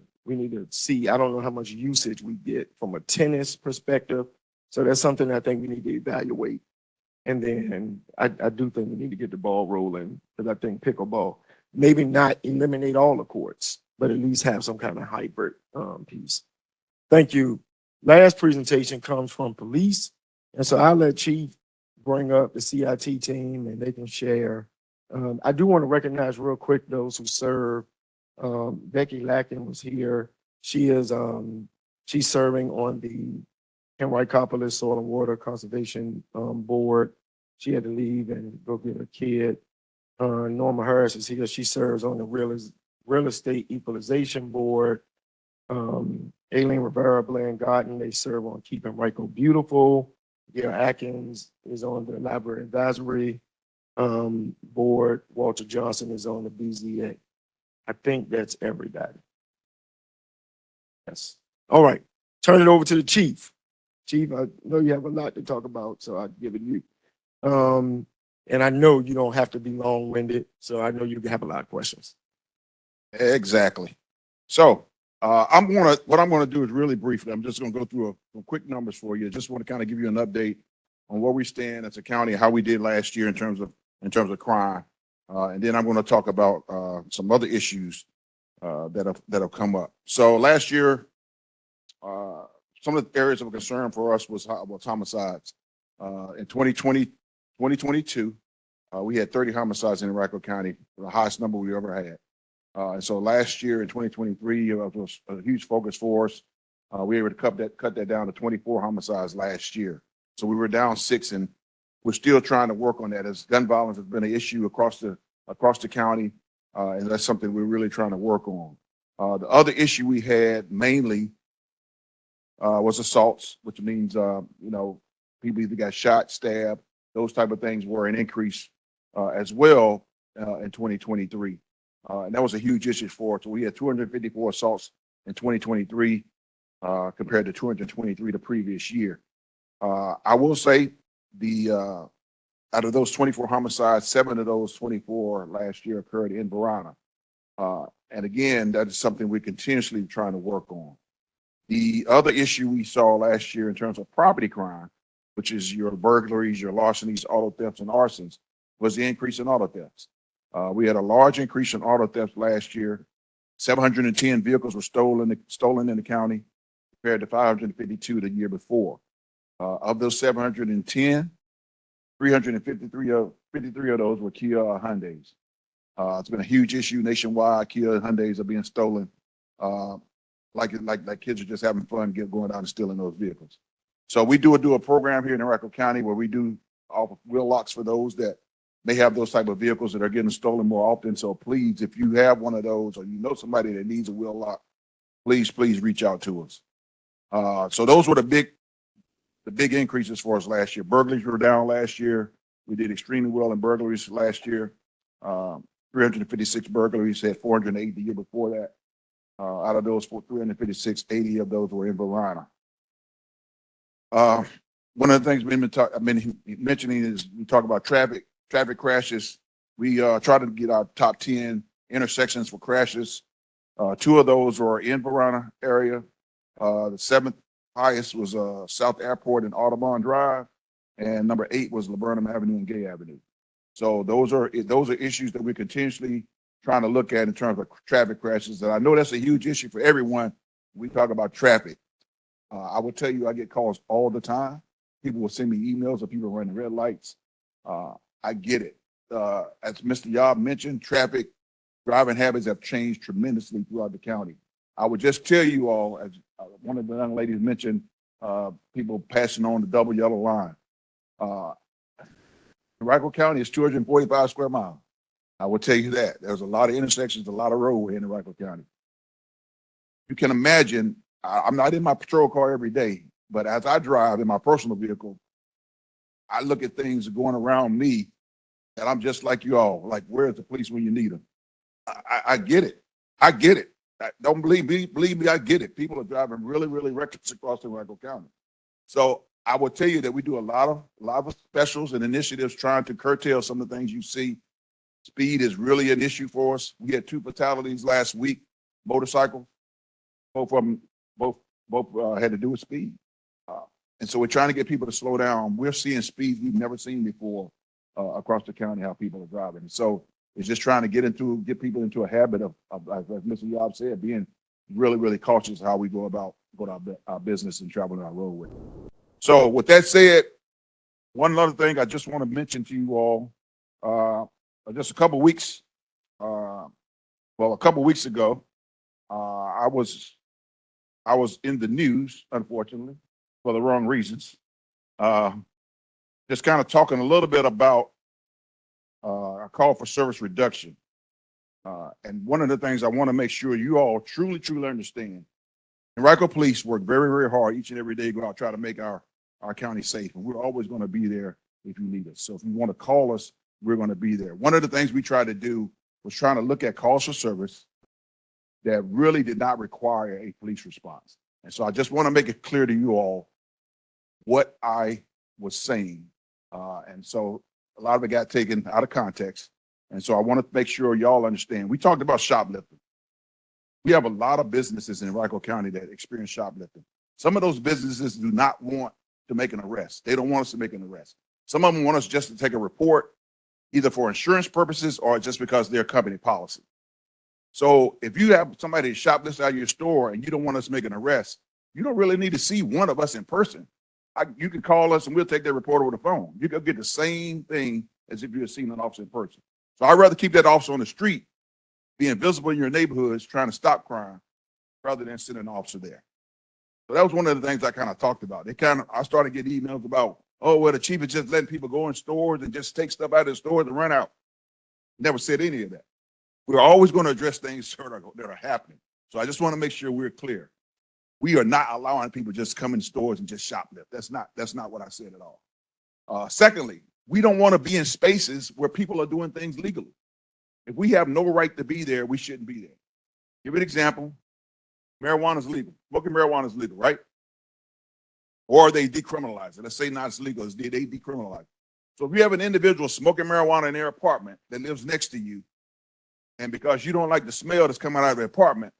see, I don't know how much usage we get from a tennis perspective. So that's something I think we need to evaluate. And then I do think we need to get the ball rolling because I think pickleball, maybe not eliminate all the courts, but at least have some kind of hybrid piece. Thank you. Last presentation comes from police. And so I'll let Chief bring up the CIT team and they can share. I do want to recognize real quick those who serve. Becky Lacken was here. She's serving on the Henricopolis Soil and Water Conservation Board. She had to leave and go get a kid. Norma Harris is here. She serves on the Real Estate Equalization Board. Aileen Rivera, Blaine Garden, they serve on Keeping Rico Beautiful. Gail Atkins is on the Library Advisory Board. Walter Johnson is on the BZA. I think that's everybody. Yes. All right. Turn it over to the chief. Chief, I know you have a lot to talk about, so I'll give it to you. And I know you don't have to be long-winded, so I know you have a lot of questions. Exactly. So what I'm gonna do is really briefly, I'm just gonna go through some quick numbers for you. Just want to kind of give you an update on where we stand as a county, how we did last year in terms of crime. And then I'm going to talk about some other issues that have come up. So last year, some of the areas of concern for us was homicides. In 2022, we had 30 homicides in Henrico County, the highest number we ever had. And so last year in 2023, it was a huge focus for us. We were able to cut that down to 24 homicides last year. So we were down 6, and we're still trying to work on that, as gun violence has been an issue across the county, and that's something we're really trying to work on. The other issue we had mainly was assaults, which means people either got shot, stabbed, those type of things were an increase as well in 2023. And that was a huge issue for us. So we had 254 assaults in 2023 compared to 223 the previous year. I will say out of those 24 homicides, 7 of those 24 last year occurred in Varina. And again, that is something we're continuously trying to work on. The other issue we saw last year in terms of property crime, which is your burglaries, your larcenies, auto thefts, and arsons, was the increase in auto thefts. We had a large increase in auto thefts last year. 710 vehicles were stolen in the county compared to 552 the year before. Of those 710, 353 of those were Kia Hyundais. It's been a huge issue nationwide. Kia Hyundais are being stolen. Like kids are just having fun going down and stealing those vehicles. So we do a program here in Henrico County where we do offer wheel locks for those that may have those type of vehicles that are getting stolen more often. So please, if you have one of those or you know somebody that needs a wheel lock, please reach out to us. So those were the big increases for us last year. Burglaries were down last year. We did extremely well in burglaries last year. 356 burglaries, had 408 the year before that. Out of those 356, 80 of those were in Varina. One of the things I've been mentioning is we talk about traffic crashes. We try to get our top 10 intersections for crashes. 2 of those were in Varina area. The 7th highest was South Airport and Audubon Drive, and number 8 was Laburnum Avenue and Gay Avenue. So those are issues that we're continuously trying to look at in terms of traffic crashes. And I know that's a huge issue for everyone when we talk about traffic. I will tell you, I get calls all the time. People will send me emails of people running red lights. I get it. As Mr. Yob mentioned, driving habits have changed tremendously throughout the county. I would just tell you all, as one of the young ladies mentioned, people passing on the double yellow line. Henrico County is 245 square miles. I will tell you that. There's a lot of intersections, a lot of roadway in Henrico County. You can imagine, I'm not in my patrol car every day, but as I drive in my personal vehicle, I look at things going around me, and I'm just like you all. Like, where's the police when you need them? I get it. I get it. Don't believe me, I get it. People are driving really, really reckless across Henrico County. So I will tell you that we do a lot of specials and initiatives trying to curtail some of the things you see. Speed is really an issue for us. We had 2 fatalities last week, motorcycles. Both of them had to do with speed. And so we're trying to get people to slow down. We're seeing speeds we've never seen before across the county, how people are driving. So it's just trying to get people into a habit of as Mr. Yob said, being really, really cautious how we go about our business and traveling our roadway. So with that said, one other thing I just want to mention to you all, just a couple weeks ago, I was in the news, unfortunately, for the wrong reasons. Just kind of talking a little bit about a call for service reduction. And one of the things I want to make sure you all truly, truly understand, Henrico Police work very, very hard each and every day, go out, try to make our county safe. And we're always going to be there if you need us. So if you want to call us, we're going to be there. One of the things we tried to do was trying to look at calls for service that really did not require a police response. And so I just want to make it clear to you all what I was saying. And so a lot of it got taken out of context. And so I want to make sure y'all understand. We talked about shoplifting. We have a lot of businesses in Henrico County that experience shoplifting. Some of those businesses do not want to make an arrest. They don't want us to make an arrest. Some of them want us just to take a report, either for insurance purposes or just because they're company policy. So if you have somebody shoplift out of your store and you don't want us to make an arrest, you don't really need to see one of us in person. You can call us and we'll take that report over the phone. You can get the same thing as if you had seen an officer in person. So I'd rather keep that officer on the street, being visible in your neighborhoods, trying to stop crime, rather than send an officer there. So that was one of the things I kind of talked about. I started getting emails about, oh, well, the chief is just letting people go in stores and just take stuff out of the stores and run out. Never said any of that. We're always going to address things that are happening. So I just want to make sure we're clear. We are not allowing people just come in stores and just shoplift. That's not what I said at all. Secondly, we don't want to be in spaces where people are doing things legally. If we have no right to be there, we shouldn't be there. Give an example. Marijuana is legal. Smoking marijuana is legal, right? Or they decriminalize it. Let's say not as legal as they decriminalize it. So if you have an individual smoking marijuana in their apartment that lives next to you, and because you don't like the smell that's coming out of the apartment,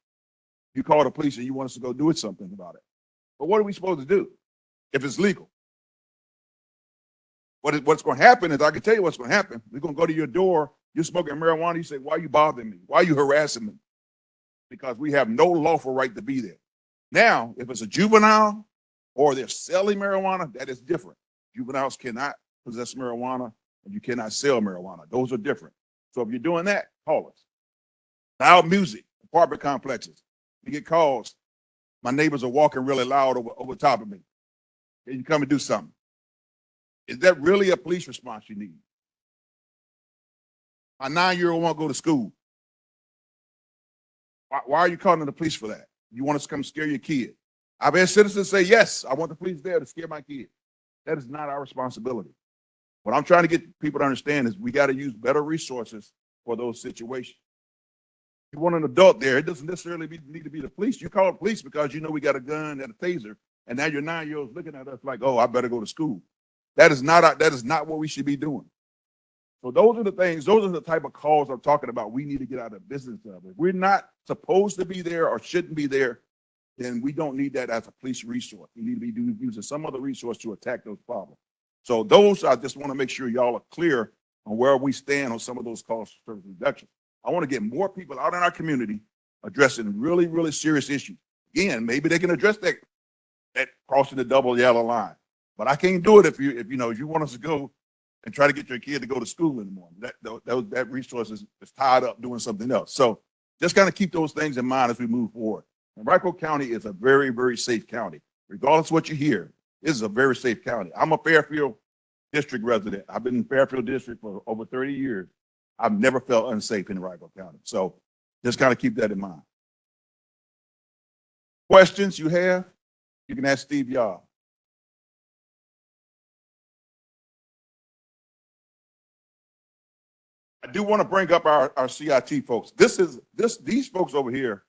you call the police and you want us to go do something about it. But what are we supposed to do if it's legal? What's going to happen is, I can tell you what's going to happen. We're going to go to your door. You're smoking marijuana. You say, why are you bothering me? Why are you harassing me? Because we have no lawful right to be there. Now, if it's a juvenile or they're selling marijuana, that is different. Juveniles cannot possess marijuana and you cannot sell marijuana. Those are different. So if you're doing that, call us. Loud music, apartment complexes. You get calls. My neighbors are walking really loud over top of me. Can you come and do something? Is that really a police response you need? A 9-year-old won't go to school. Why are you calling the police for that? You want us to come scare your kid? I've had citizens say, yes, I want the police there to scare my kid. That is not our responsibility. What I'm trying to get people to understand is we got to use better resources for those situations. If you want an adult there, it doesn't necessarily need to be the police. You call the police because you know we got a gun and a taser, and now your 9-year-old's looking at us like, oh, I better go to school. That is not what we should be doing. So those are the type of calls I'm talking about we need to get out of business of. If we're not supposed to be there or shouldn't be there, then we don't need that as a police resource. We need to be using some other resource to attack those problems. So those, I just want to make sure y'all are clear on where we stand on some of those calls for service reduction. I want to get more people out in our community addressing really, really serious issues. Again, maybe they can address that crossing the double yellow line. But I can't do it if you want us to go and try to get your kid to go to school in the morning. That resource is tied up doing something else. So just kind of keep those things in mind as we move forward. And Henrico County is a very, very safe county. Regardless of what you hear, this is a very safe county. I'm a Fairfield District resident. I've been in Fairfield District for over 30 years. I've never felt unsafe in Henrico County. So just kind of keep that in mind. Questions you have, you can ask Steve Yard. I do want to bring up our CIT folks. These folks over here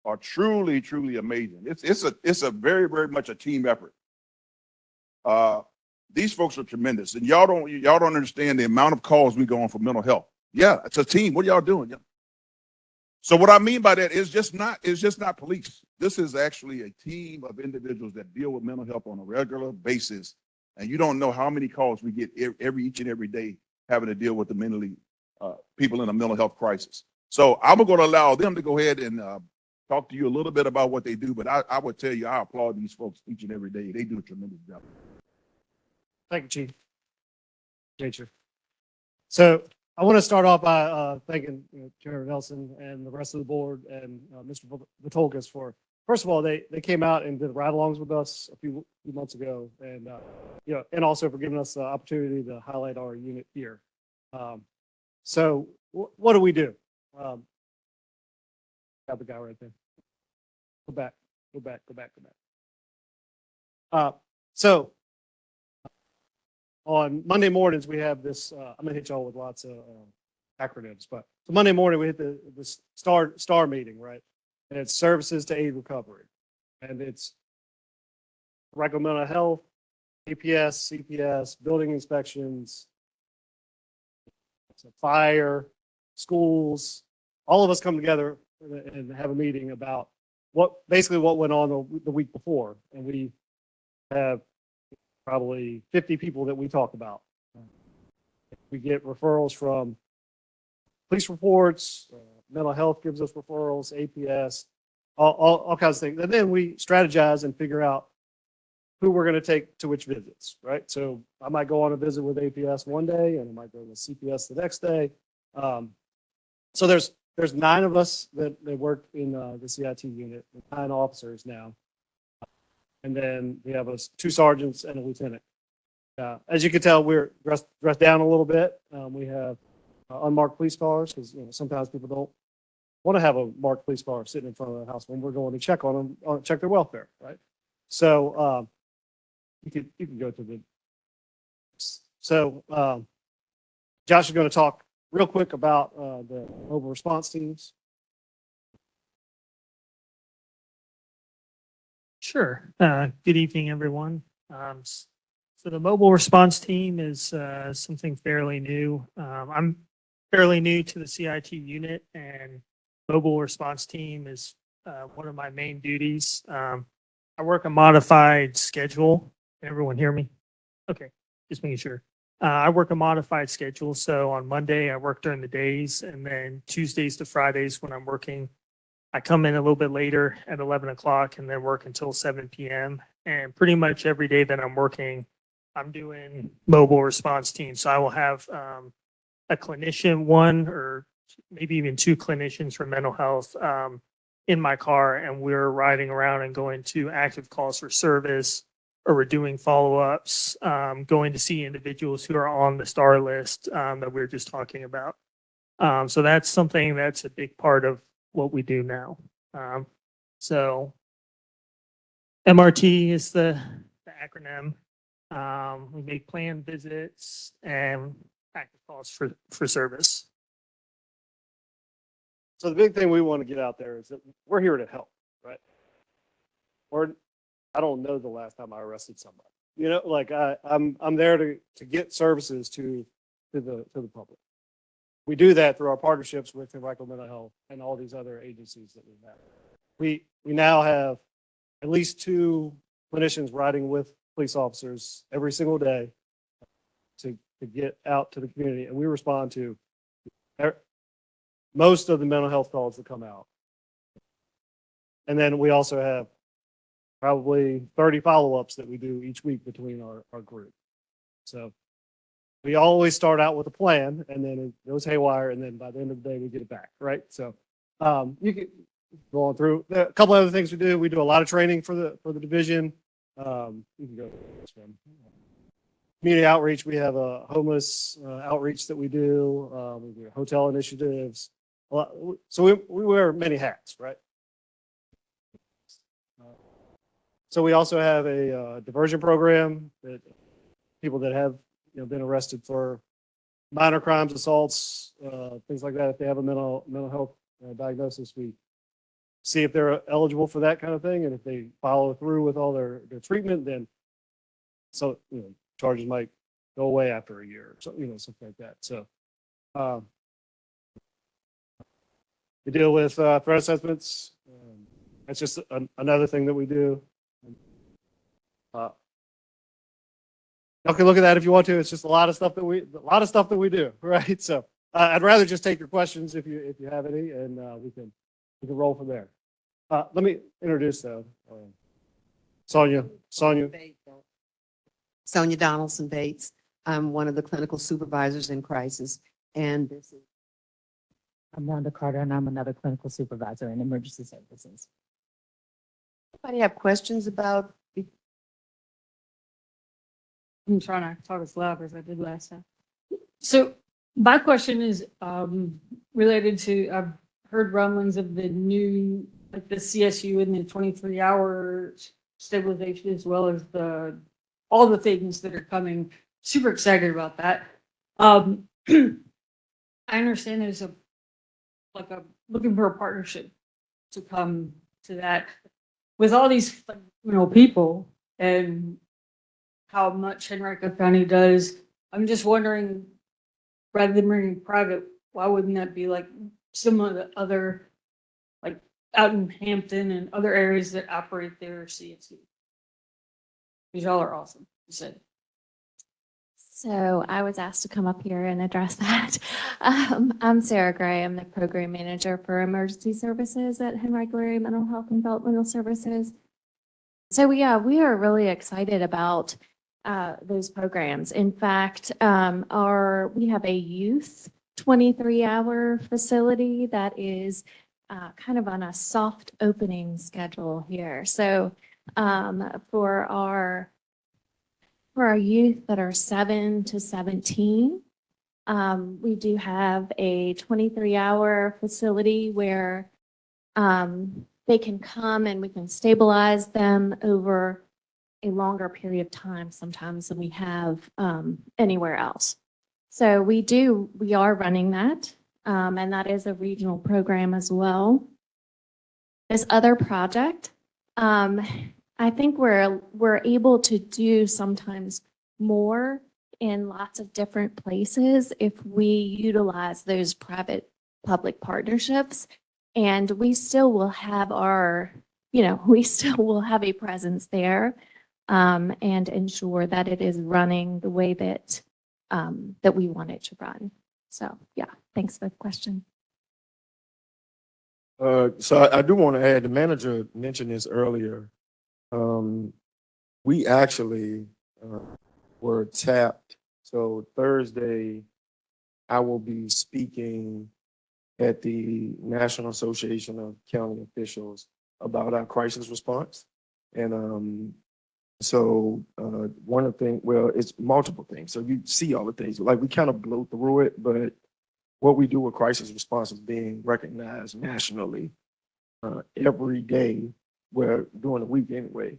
are truly, truly amazing. It's a very, very much a team effort. These folks are tremendous, and y'all don't understand the amount of calls we go on for mental health. Yeah, it's a team. What are y'all doing? Yeah. So what I mean by that is just not police. This is actually a team of individuals that deal with mental health on a regular basis, and you don't know how many calls we get each and every day having to deal with the people in a mental health crisis. So I'm going to allow them to go ahead and talk to you a little bit about what they do, but I would tell you I applaud these folks each and every day. They do a tremendous job. Thank you, Chief. Nature. So I want to start off by thanking Chair Nelson and the rest of the board and Mr. Vitolgas for, first of all, they came out and did ride-alongs with us a few months ago, and and also for giving us the opportunity to highlight our unit here. So what do we do? Got the guy right there. Go back, go back, go back, go back. So on Monday mornings, we have this, I'm gonna hit y'all with lots of acronyms, but so Monday morning, we hit the STAR meeting, right? And it's Services to Aid Recovery. And it's Henrico Mental Health, APS, CPS, building inspections, fire, schools, all of us come together and have a meeting about basically what went on the week before. And we have probably 50 people that we talk about. We get referrals from police reports, mental health gives us referrals, APS, all kinds of things. And then we strategize and figure out who we're going to take to which visits, right? So I might go on a visit with APS one day and I might go with CPS the next day. So there's 9 of us that work in the CIT unit, 9 officers now. And then we have 2 sergeants and a lieutenant. As you can tell, we're dressed down a little bit. We have unmarked police cars because sometimes people don't want to have a marked police car sitting in front of the house when we're going to check on them, check their welfare, right? So you can go to the. So Josh is going to talk real quick about the mobile response teams. Sure. Good evening, everyone. So the mobile response team is something fairly new. I'm fairly new to the CIT unit, and mobile response team is one of my main duties. I work a modified schedule. Can everyone hear me? Okay, just making sure. I work a modified schedule. So on Monday, I work during the days, and then Tuesdays to Fridays when I'm working, I come in a little bit later at 11 o'clock and then work until 7 p.m. And pretty much every day that I'm working, I'm doing mobile response team. So I will have a clinician, 1 or maybe even 2 clinicians for mental health in my car, and we're riding around and going to active calls for service, or we're doing follow-ups, going to see individuals who are on the STAR list that we were just talking about. So that's something that's a big part of what we do now. So MRT is the acronym. We make planned visits and active calls for service. So the big thing we want to get out there is that we're here to help, right? I don't know the last time I arrested somebody. Like I'm there to get services to the public. We do that through our partnerships with Henrico Mental Health and all these other agencies that we have. We now have at least 2 clinicians riding with police officers every single day to get out to the community, and we respond to most of the mental health calls that come out. And then we also have probably 30 follow-ups that we do each week between our group. So we always start out with a plan, and then it goes haywire, and then by the end of the day, we get it back, right? So you can go on through. A couple other things we do. We do a lot of training for the division. You can go to this one. Community outreach. We have a homeless outreach that we do. We do hotel initiatives. So we wear many hats, right? So we also have a diversion program that people that have been arrested for minor crimes, assaults, things like that. If they have a mental health diagnosis, we see if they're eligible for that kind of thing, and if they follow through with all their treatment, then charges might go away after a year, or something like that. So we deal with threat assessments. That's just another thing that we do. Y'all can look at that if you want to. It's just a lot of stuff that we do, right? So I'd rather just take your questions if you have any, and we can roll from there. Let me introduce Sonia Donaldson Bates. I'm one of the clinical supervisors in crisis, and this is Amanda Carter, and I'm another clinical supervisor in emergency services. Anybody have questions about? I'm trying to talk as loud as I did last time. So My question is, related to, I've heard rumblings of the new, like the CSU and the 23-hour stabilization, as well as all the things that are coming. Super excited about that. I understand there's looking for a partnership to come to that with all these, people and how much Henrico County does. I'm just wondering, rather than bringing private, why wouldn't that be like some of the other, like out in Hampton and other areas that operate their CSU? Because y'all are awesome, you said. So I was asked to come up here and address that. I'm Sarah Gray. I'm the program manager for emergency services at Henrico Area Mental Health and Developmental Services. So we are really excited about those programs. In fact, we have a youth 23-hour facility that is kind of on a soft opening schedule here. So for our youth that are 7 to 17, we do have a 23-hour facility where they can come and we can stabilize them over a longer period of time sometimes than we have anywhere else. So we are running that, and that is a regional program as well. This other project, I think we're able to do sometimes more in lots of different places if we utilize those private-public partnerships, and we still will have we still will have a presence there, and ensure that it is running the way that we want it to run. So yeah, thanks for the question. So I do want to add, the manager mentioned this earlier. We actually were tapped. So Thursday, I will be speaking at the National Association of County Officials about our crisis response. And one of the things, well, it's multiple things. So you see all the things, like we kind of blow through it, but what we do with crisis response is being recognized nationally every day, well, during the week anyway.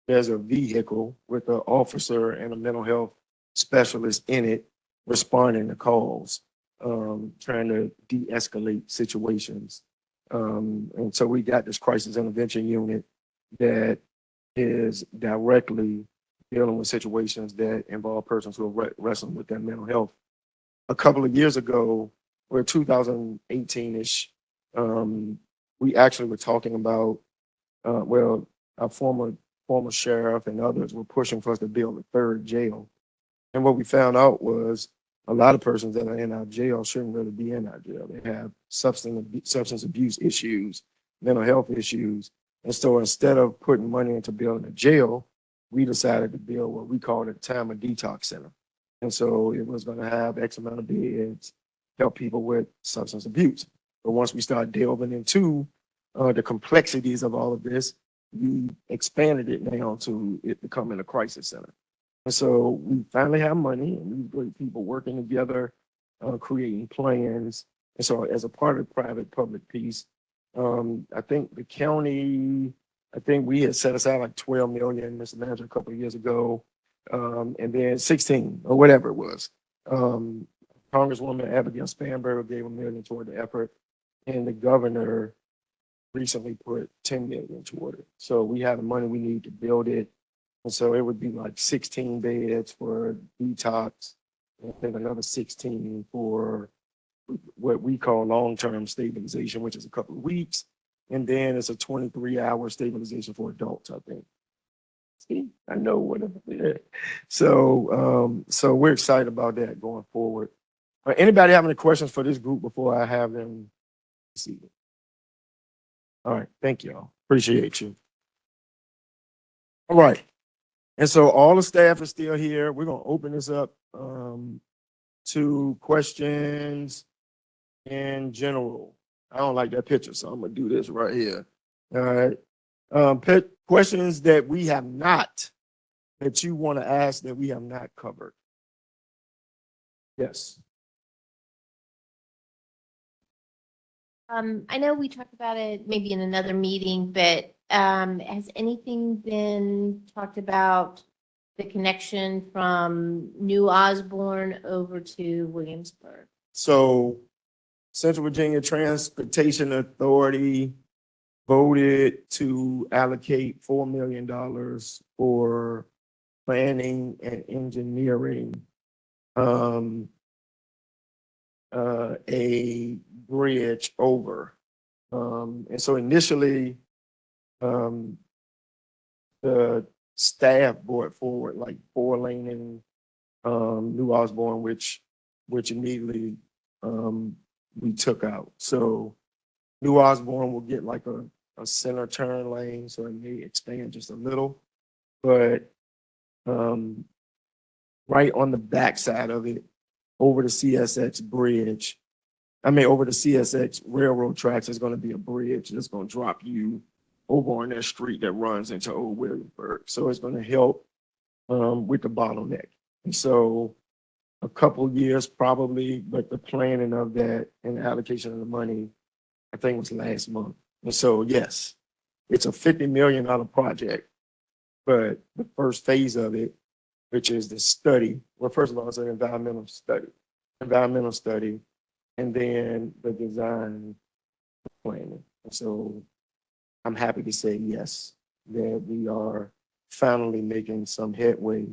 There's a vehicle with an officer and a mental health specialist in it responding to calls, trying to de-escalate situations. And so we got this crisis intervention unit that is directly dealing with situations that involve persons who are wrestling with their mental health. A couple of years ago, or 2018-ish, we actually were talking about, our former sheriff and others were pushing for us to build a third jail. And what we found out was a lot of persons that are in our jail shouldn't really be in our jail. They have substance abuse issues, mental health issues. And so instead of putting money into building a jail, we decided to build what we called a time of detox center. And so it was going to have X amount of beds, help people with substance abuse. But once we start delving into the complexities of all of this, we expanded it now to it becoming a crisis center. And so we finally have money, and we've got people working together, creating plans. And so as a part of the private-public piece, I think the county, we had set aside like 12 million, Mr. Manager, a couple of years ago, and then 16 or whatever it was. Congresswoman Abigail Spanberger gave $1 million toward the effort, and the governor recently put 10 million toward it. So we have the money we need to build it. And so it would be like 16 beds for detox, and I think another 16 for what we call long-term stabilization, which is a couple of weeks. And then it's a 23-hour stabilization for adults, I think. See, I know what I'm doing. So we're excited about that going forward. Anybody have any questions for this group before I have them see it? All right, thank y'all. Appreciate you. All right. And so all the staff is still here. We're gonna open this up to questions in general. I don't like that picture, so I'm gonna do this right here. All right. Questions that we have not, that you want to ask that we have not covered. Yes. I know we talked about it maybe in another meeting, but has anything been talked about the connection from New Osborne over to Williamsburg? So Central Virginia Transportation Authority voted to allocate $4 million for planning and engineering a bridge over. And so initially, the staff brought forward like 4-lane in New Osborne, which immediately we took out. So New Osborne will get like a center turn lane, so it may expand just a little, but right on the backside of it, over the CSX bridge, over the CSX railroad tracks, there's gonna be a bridge that's gonna drop you over on that street that runs into Old Williamsburg. So it's gonna help with the bottleneck. And so a couple years probably, but the planning of that and allocation of the money, I think was last month. And so, yes, it's a $50 million project, but the first phase of it, which is the study, well, first of all, it's an environmental study, and then the design planning. And so I'm happy to say yes, that we are finally making some headway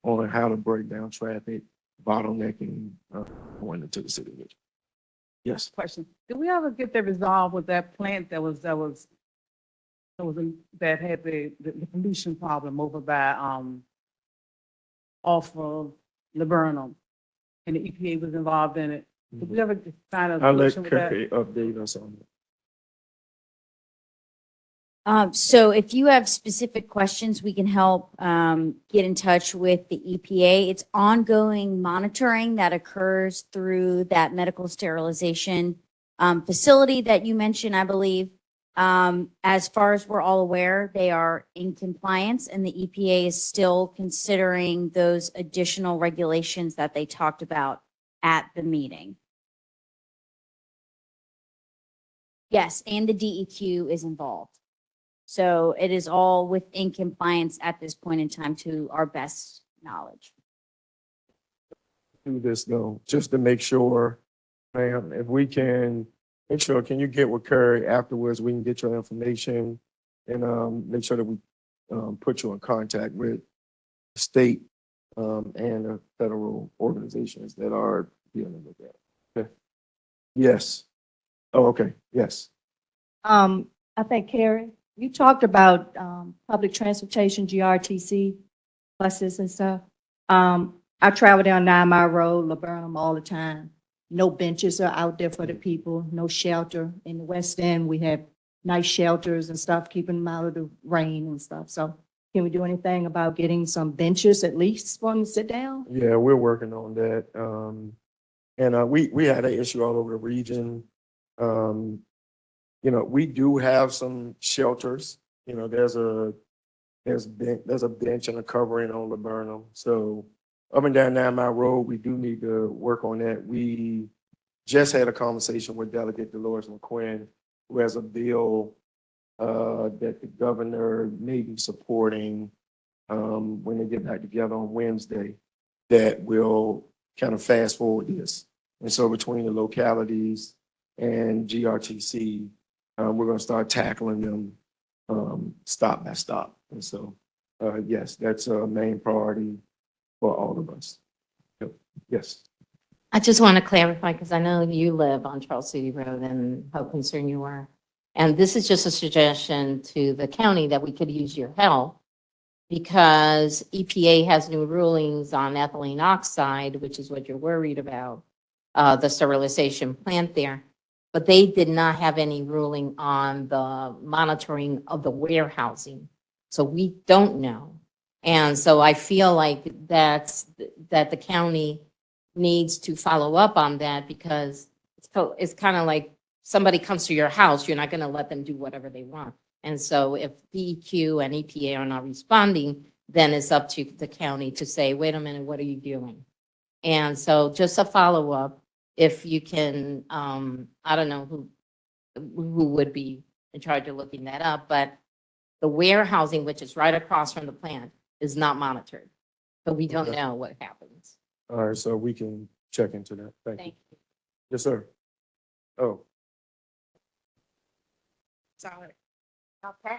on how to break down traffic, bottlenecking, going into the city. Yes. Question. Did we ever get that resolved with that plant that had the pollution problem over by, off of Laburnum? And the EPA was involved in it. Did we ever find a I'll let solution with that? Kerry update us on that. So if you have specific questions, we can help get in touch with the EPA. It's ongoing monitoring that occurs through that medical sterilization facility that you mentioned, I believe. As far as we're all aware, they are in compliance, and the EPA is still considering those additional regulations that they talked about at the meeting. Yes, and the DEQ is involved. So it is all within compliance at this point in time to our best knowledge. Do this though, just to make sure, ma'am, if we can make sure, can you get with Kerry afterwards? We can get your information and make sure that we put you in contact with the state and the federal organizations that are dealing with that. Okay. Yes. Oh, okay. Yes. I think, Carrie, you talked about public transportation, GRTC buses and stuff. I travel down 9 Mile Road, Laburnum all the time. No benches are out there for the people, no shelter. In the West End, we have nice shelters and stuff, keeping them out of the rain and stuff. So can we do anything about getting some benches at least for them to sit down? Yeah, we're working on that. And we had an issue all over the region. You know, we do have some shelters. You know, there's a bench and a covering on Laburnum. So up and down 9 Mile Road, we do need to work on that. We just had a conversation with Delegate Dolores McQuinn, who has a bill that the governor may be supporting when they get back together on Wednesday, that will kind of fast forward this. And so between the localities and GRTC, we're going to start tackling them stop by stop. And so, yes, that's a main priority for all of us. Yep. Yes. I just want to clarify, because I know you live on Charles City Road and how concerned you are. And this is just a suggestion to the county that we could use your help, because EPA has new rulings on ethylene oxide, which is what you're worried about, the sterilization plant there. But they did not have any ruling on the monitoring of the warehousing. So we don't know. And so I feel like that the county needs to follow up on that, because it's kind of like somebody comes to your house, you're not going to let them do whatever they want. And so if DEQ and EPA are not responding, then it's up to the county to say, wait a minute, what are you doing? And so just a follow up, if you can, I don't know who who would be in charge of looking that up, but the warehousing, which is right across from the plant, is not monitored. So we don't Okay. know what happens. All right, so we can check into that. Thank you. Thank you. Yes, sir. Oh, Sorry.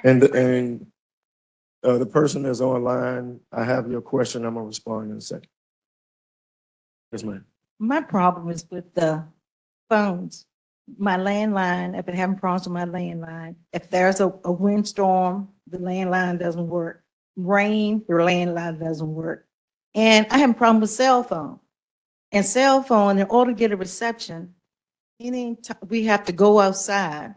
and, the person that's online, I have your question. I'm gonna respond in a second. Yes, ma'am. My problem is with the phones. My landline, I've been having problems with my landline. If there's a windstorm, the landline doesn't work. Rain, the landline doesn't work. And I have a problem with cell phone. And cell phone, in order to get a reception, we have to go outside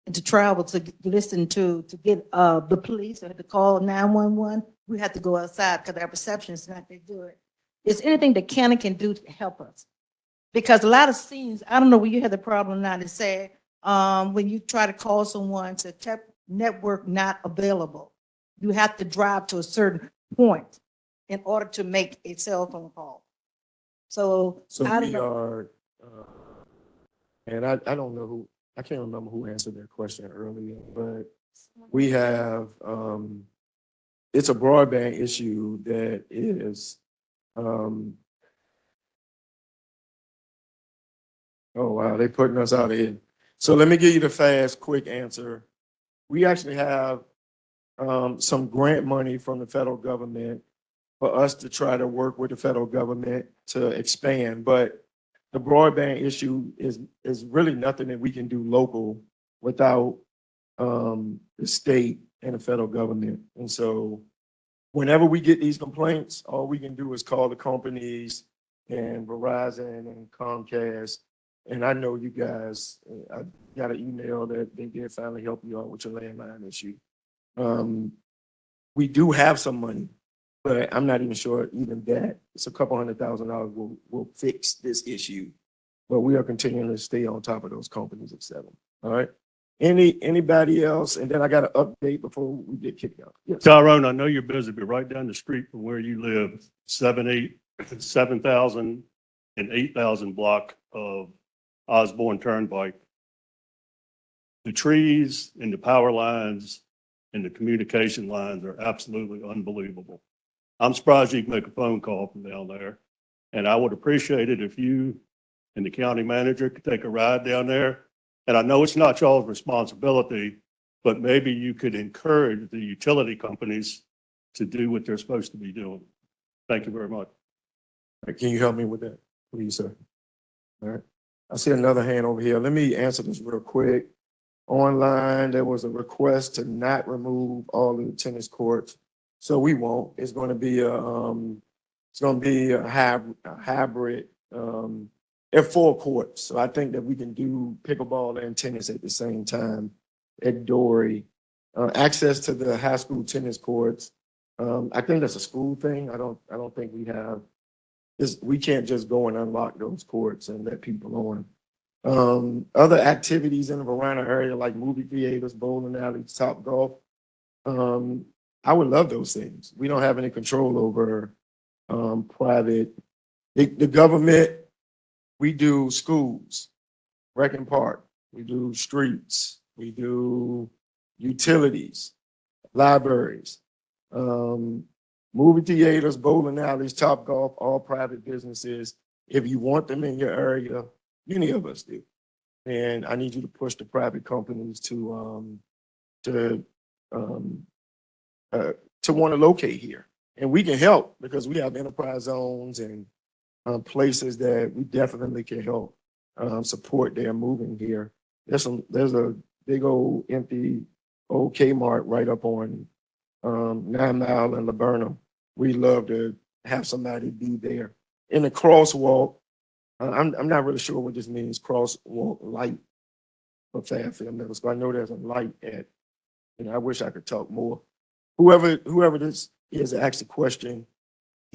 and to travel to listen to get the police or to call 911. We have to go outside because our reception is not that good. Is anything that county can do to help us? Because a lot of scenes, I don't know where you have the problem now to say, when you try to call someone to network not available, you have to drive to a certain point in order to make a cell phone call. So So I don't we know. are, and I don't know who, I can't remember who answered that question earlier, but we have, it's a broadband issue that is, oh wow, they putting us out here. So let me give you the fast, quick answer. We actually have, some grant money from the federal government for us to try to work with the federal government to expand, but the broadband issue is really nothing that we can do local without the state and the federal government. And so whenever we get these complaints, all we can do is call the companies and Verizon and Comcast. And I know you guys, I got an email that they did finally help you out with your landline issue. We do have some money, but I'm not even sure even that. It's a couple $100,000 will fix this issue. But we are continuing to stay on top of those companies, et cetera. All right. Anybody else? And then I got an update before we get kicked out. Yes. Tyrone, I know you're busy, but right down the street from where you live, 7,000 and 8,000 block of Osborne Turnpike. The trees and the power lines and the communication lines are absolutely unbelievable. I'm surprised you can make a phone call from down there. And I would appreciate it if you and the county manager could take a ride down there. And I know it's not y'all's responsibility, but maybe you could encourage the utility companies to do what they're supposed to be doing. Thank you very much. Can you help me with that, please, sir? All right. I see another hand over here. Let me answer this real quick. Online, there was a request to not remove all of the tennis courts. So we won't. It's going to be a hybrid, at 4 courts. So I think that we can do pickleball and tennis at the same time at Dory. Access to the high school tennis courts. I think that's a school thing. I don't think we have this. We can't just go and unlock those courts and let people on. Other activities in the Varina area like movie theaters, bowling alleys, Top Golf. I would love those things. We don't have any control over private. The government, we do schools, rec and park, we do streets, we do utilities, libraries, movie theaters, bowling alleys, Top Golf, all private businesses. If you want them in your area, many of us do. And I need you to push the private companies to want to locate here. And we can help because we have enterprise zones and places that we definitely can help support their moving here. There's a big old empty old Kmart right up on 9 Mile and Laburnum. We love to have somebody be there. In the crosswalk, I'm not really sure what this means, crosswalk light for Fairfield Middle School. I know there's a light at, and I wish I could talk more. Whoever this is that asked the question,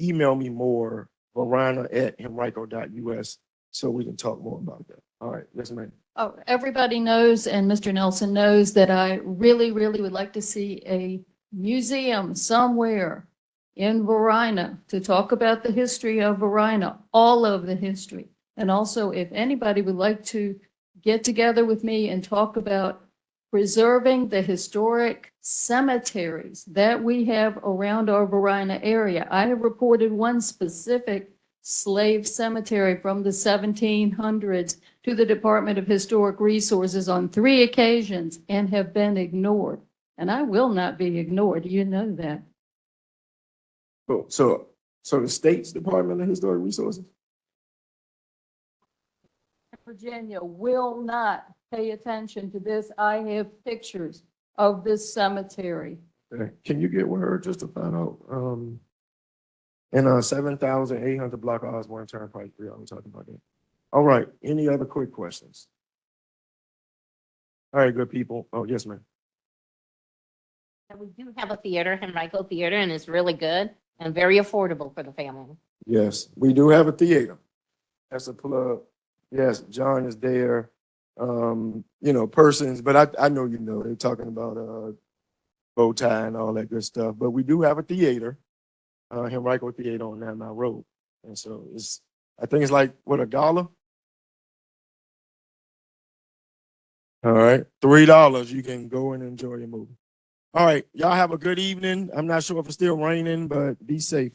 email me more, varina@henrico.us, so we can talk more about that. All right, yes, ma'am. Oh, everybody knows, and Mr. Nelson knows, that I really, really would like to see a museum somewhere in Varina to talk about the history of Varina, all of the history. And also, if anybody would like to get together with me and talk about preserving the historic cemeteries that we have around our Varina area. I have reported one specific slave cemetery from the 1700s to the Department of Historic Resources on 3 occasions and have been ignored. And I will not be ignored. You know that. So the state's Department of Historic Resources? Virginia will not pay attention to this. I have pictures of this cemetery. Okay. Can you get with her just to find out, in 7,800 block Osborne Turnpike 3, I was talking about that. All right, any other quick questions? All right, good people. Oh, yes, ma'am. And we do have a theater, Henrico Theater, and it's really good and very affordable for the family. Yes, we do have a theater. That's a plug. Yes, John is there. Persons, but I know they're talking about bow tie and all that good stuff. But we do have a theater, Henrico Theater on 9 Mile Road. And so I think it's like, what, a dollar? All right, $3, you can go and enjoy your movie. All right, y'all have a good evening. I'm not sure if it's still raining, but be safe.